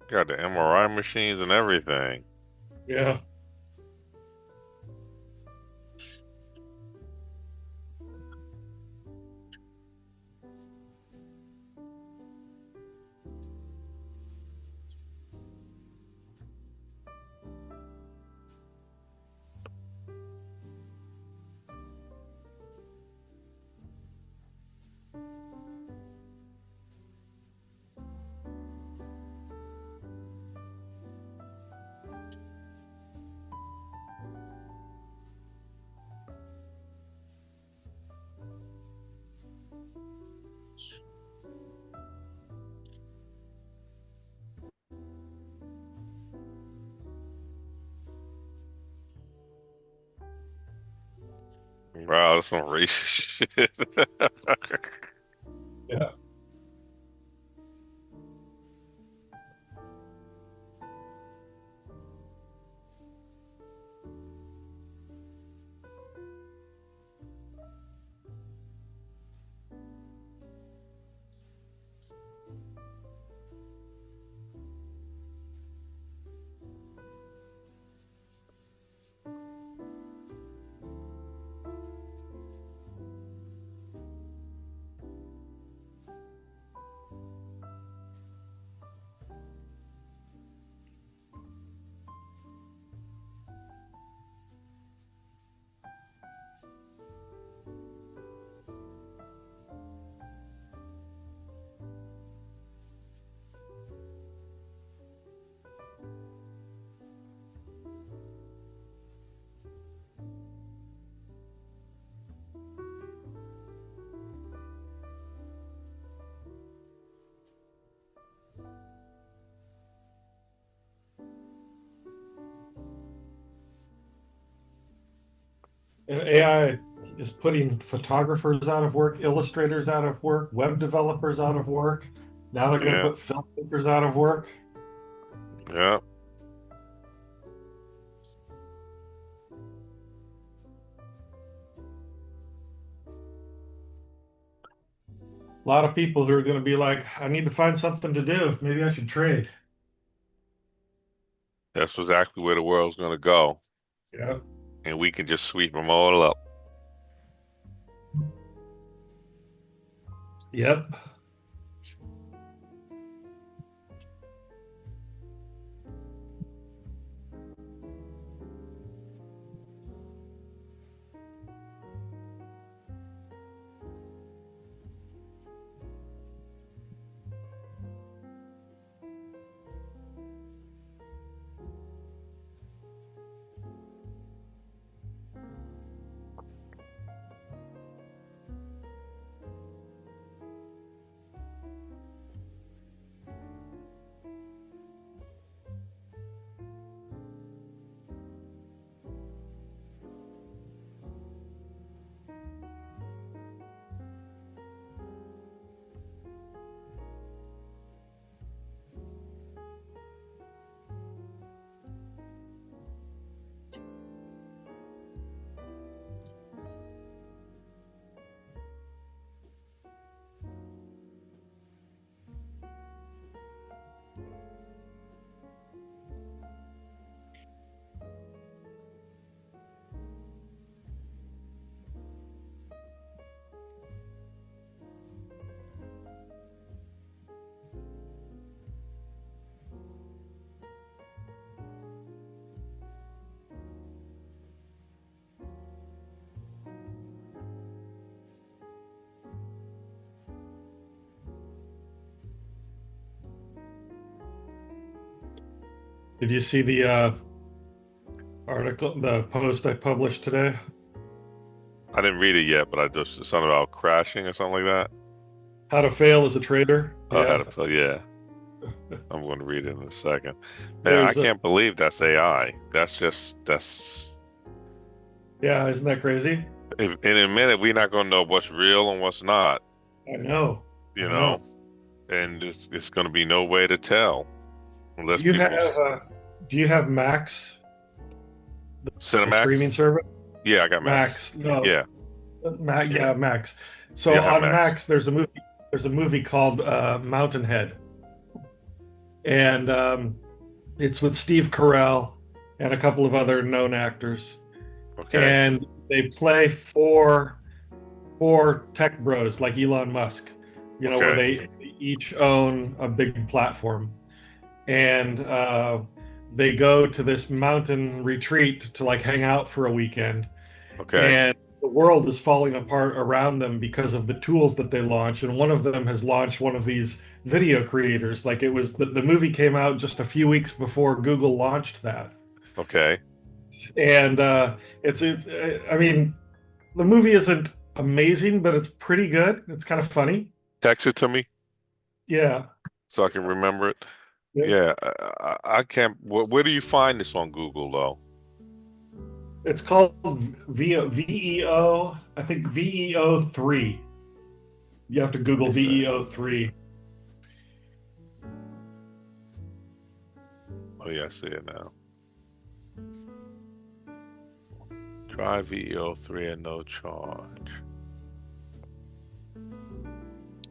Got the MRI machines and everything. Yeah. Wow, that's some racist shit. Yeah. And AI is putting photographers out of work, illustrators out of work, web developers out of work. Now they're going to Yeah, put filmmakers out of work. yeah. A lot of people who are going to be like, I need to find something to do. Maybe I should trade. That's exactly where the world's gonna go. Yeah. and we can just sweep them all up. Yep. Did you see the article, the post I published today? I didn't read it yet, but I just something about crashing or something like that. How to fail as a trader? I had Yeah. to play. Yeah, I'm going to read it in a second. Man, There's I a- can't believe that's AI. That's Yeah, isn't that crazy? in a minute we're not going to know what's real and what's not. I know. You I know, know. and it's going to be no way to tell unless Do you people have Max, the streaming Cinemax. service? Yeah, I got Max. Max, no, Yeah, Yeah, Max. So yeah, I have on Max. Max, there's a movie. There's a movie called Mountainhead, and it's with Steve Carell and a couple of other known actors, Okay, and they play four tech bros like Elon Musk, where okay, they each own a big platform, and they go to this mountain retreat to like hang out for a weekend, okay, and the world is falling apart around them because of the tools that they launch. And one of them has launched one of these video creators. Like it was the movie came out just a few weeks before Google launched that, okay. and it's I mean, the movie isn't amazing, but it's pretty good. It's kind of funny. Text it to me Yeah. so I can remember it. Yeah. Yeah, I can't. Where do you find this on Google though? It's called VEO, I think VEO3. You have to Google VEO3. Oh yeah, I see it now. Try VEO3 at no charge.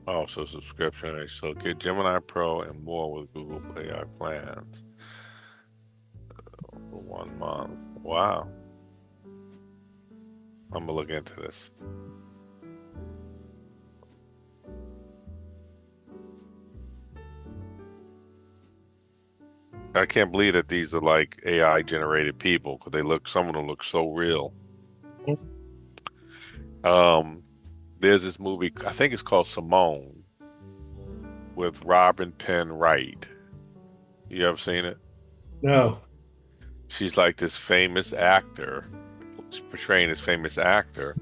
Oh, so subscription. Right? So get Gemini Pro and more with Google AI plans for 1 month. Wow. I'm gonna look into this. I can't believe that these are like AI generated people because some of them look so real. There's this movie, I think it's called Simone with Robin Penn Wright. You ever seen it? No. She's like this famous actor, she's portraying this famous actor,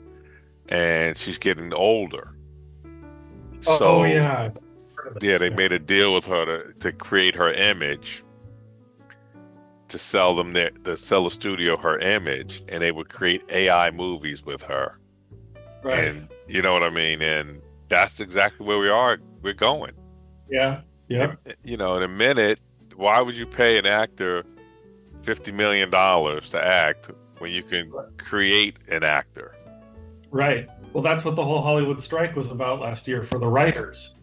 and she's getting older. Oh yeah. Yeah, they made a deal with her to create her image, to sell the studio her image, and they would create AI movies with her. Right. And you know what I mean? And that's exactly where we're going. Yeah. Yeah. In a minute, why would you pay an actor $50 million to act when you can create an actor? Right. Well, that's what the whole Hollywood strike was about last year for the writers.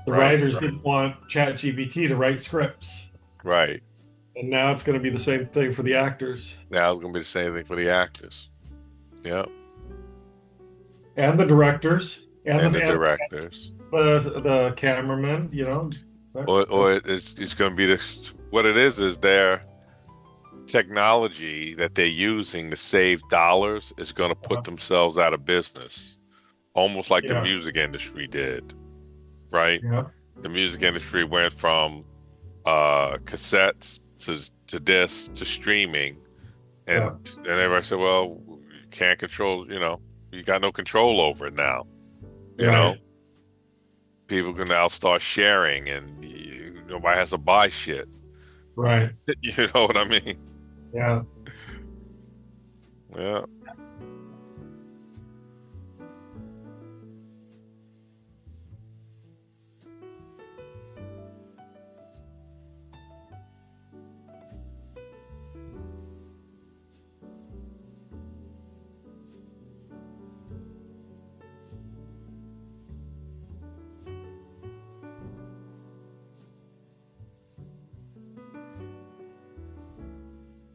The Right, writers didn't want ChatGPT to write scripts. Right. And now it's going to be the same thing for the actors Now it's gonna be the same thing for the actors. Yep. and the directors and And the the directors. the cameramen. You know, Or it's gonna be this what it is their technology that they're using to save dollars is gonna put themselves out of business. Almost like the yeah, music industry did, right? yeah, The music industry went from cassettes to discs to streaming, yeah, and everybody said, "Well, you can't control. You got no control over it now. You right, know, people can now start sharing, and nobody has to buy shit. right, You know what I mean? yeah. Yeah,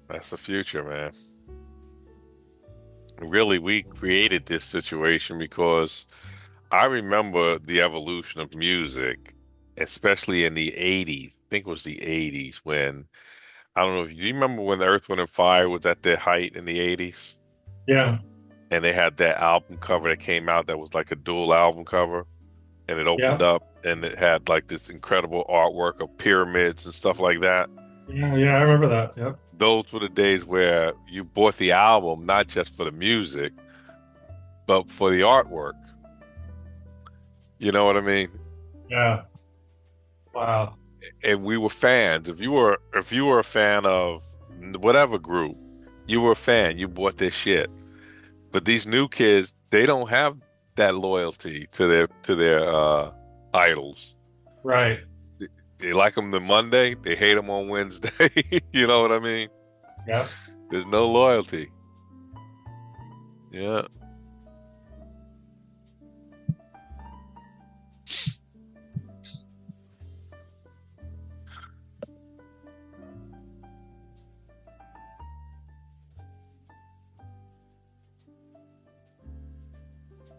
that's the future, man. Really, we created this situation because I remember the evolution of music, especially in the 80s. I think it was the 80s when I don't know if you remember when the Earth, Wind and Fire was at their height in the 80s, Yeah, and they had that album cover that came out that was like a dual album cover, and it opened yeah, up and it had like this incredible artwork of pyramids and stuff like that. yeah, yeah. I remember that. Yep. Those were the days where you bought the album not just for the music, but for the artwork. You know what I mean? Yeah. Wow. And we were fans. If you were a fan of whatever group, you were a fan. You bought their shit. But these new kids, they don't have that loyalty to their idols. Right. They like them the Monday, they hate them on Wednesday. You know what I mean? Yeah. There's no loyalty. Yeah.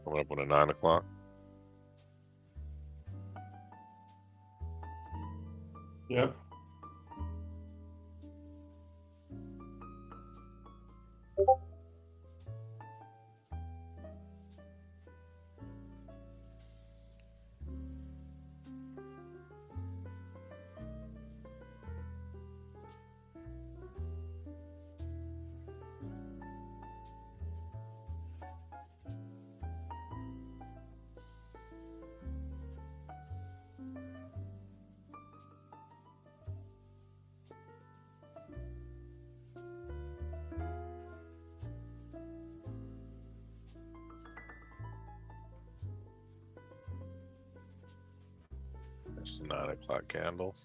Coming up on the 9 o'clock. Yep. That's the 9 o'clock candle.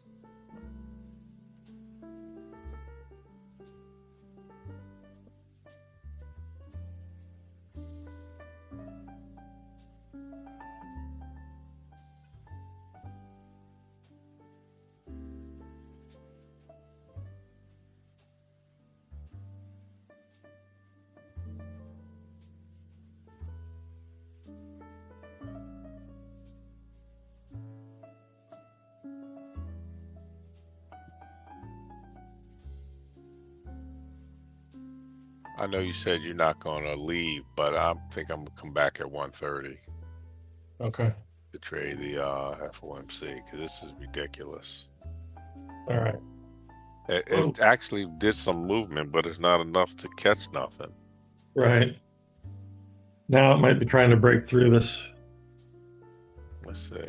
I know you said you're not gonna leave, but I think I'm gonna come back at 1:30 Okay. to trade the FOMC because this is ridiculous. All right. It actually did some movement, but it's not enough to catch nothing. Right. Now it might be trying to break through this. Let's see.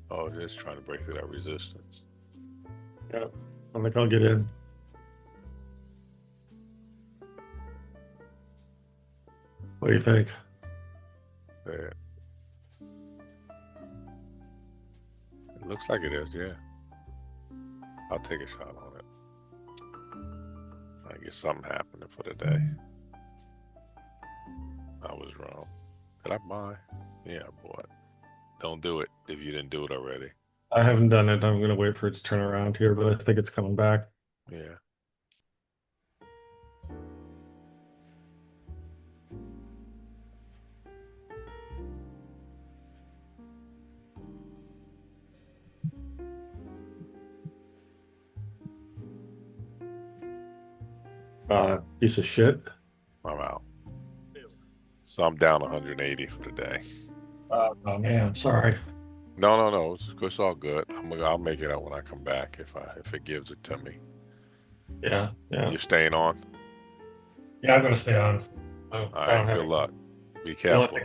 Oh, it is trying to break through that resistance. Yep. I think I'll get in. What do you think? Yeah. It looks like it is, yeah. I'll take a shot on it. I guess something happening for the day. I was wrong. Did I buy? Yeah, I bought. Don't do it if you didn't do it already. I haven't done it. I'm gonna wait for it to turn around here, but I think it's coming back. Yeah. Piece of shit. I'm out. So I'm down 180 for the day. Oh man, I'm sorry. No. It's all good. I'll make it out when I come back if it gives it to me. Yeah. You're staying on? Yeah, I'm gonna stay on. All I right, don't have good luck. Be the only careful.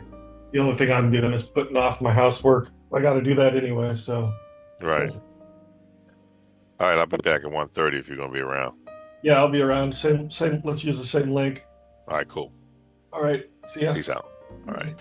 the only thing I'm doing is putting off my housework. I got to do that anyway. So Right. All right, I'll be back at 1:30 if you're gonna be around. yeah, I'll be around. Same. Let's use the same link. All right, cool. All right. See ya. Peace out. All right.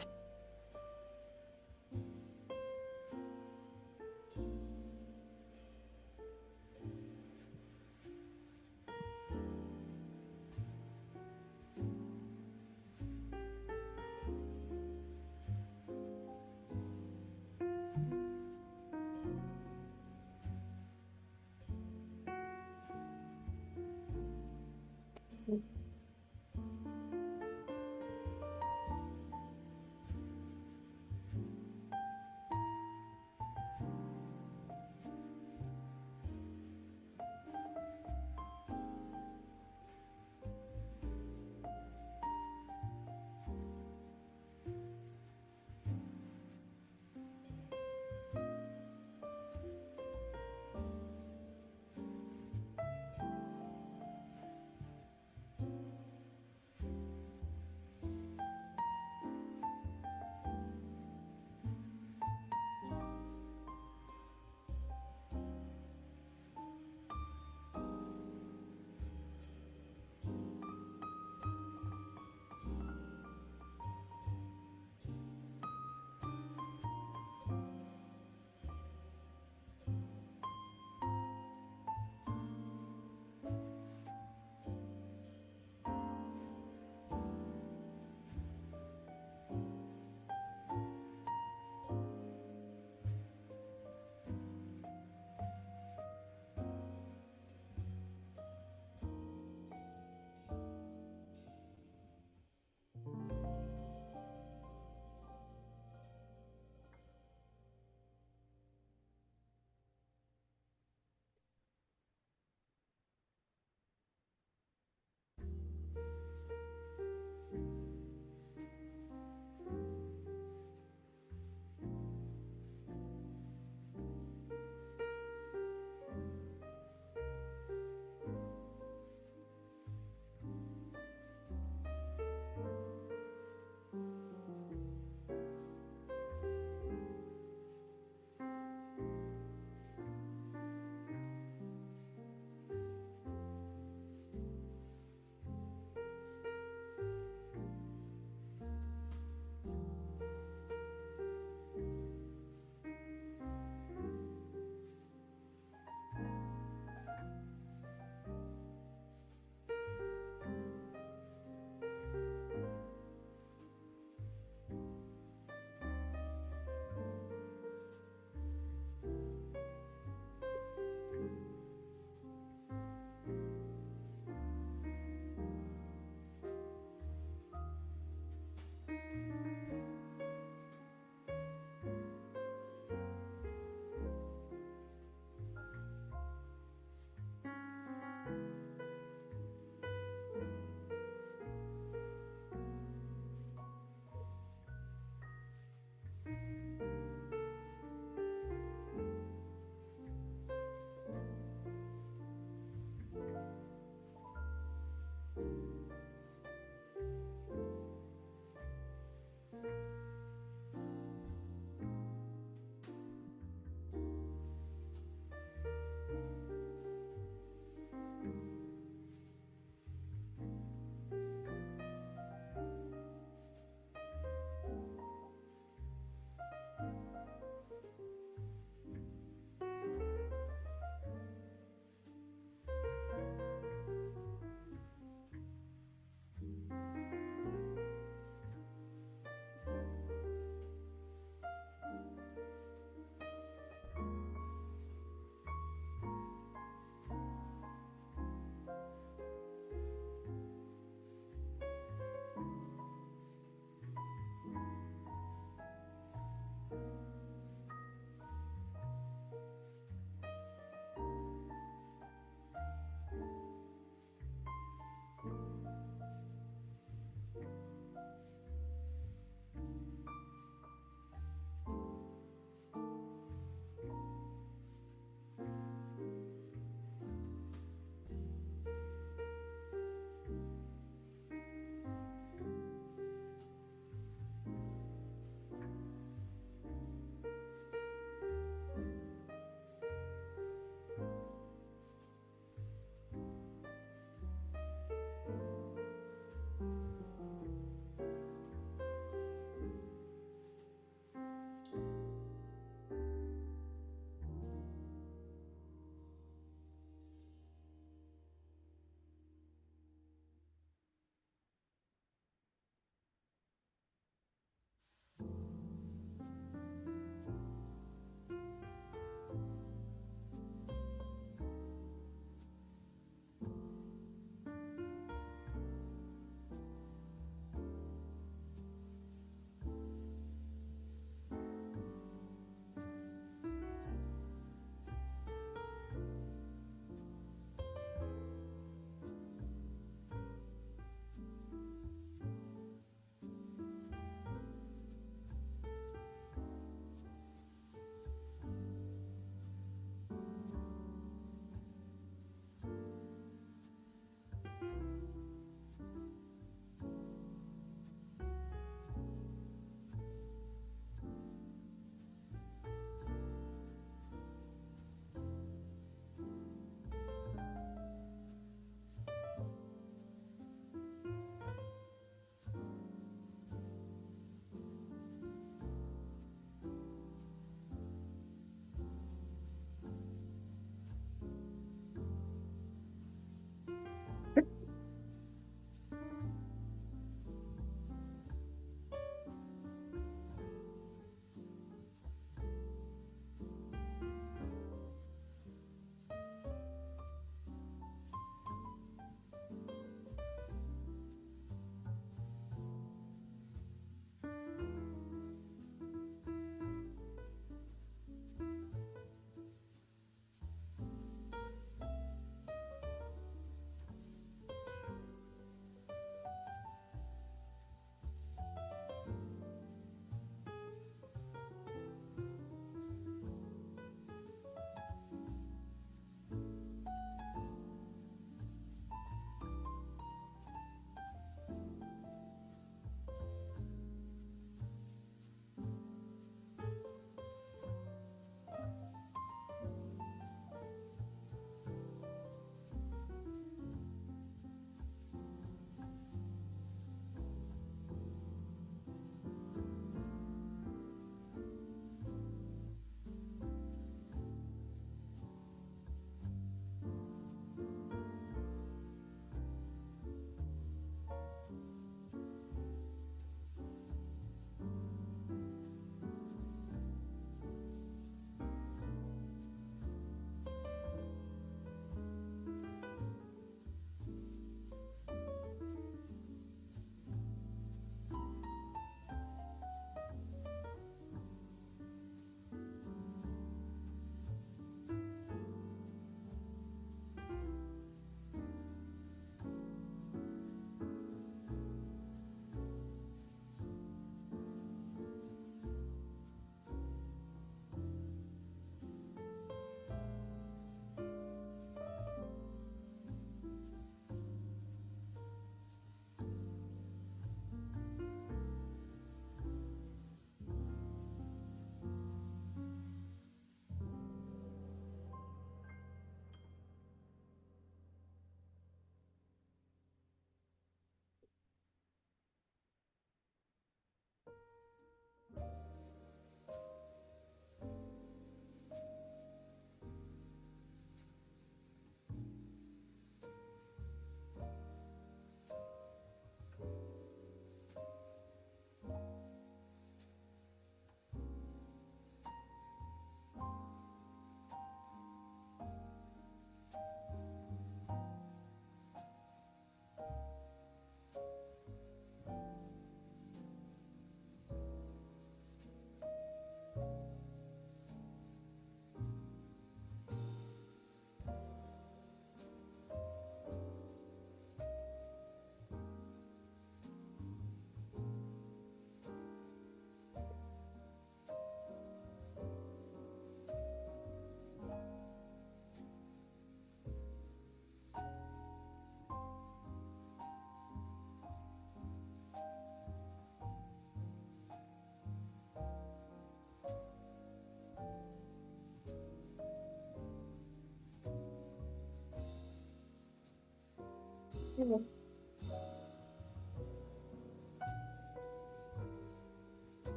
Mhm.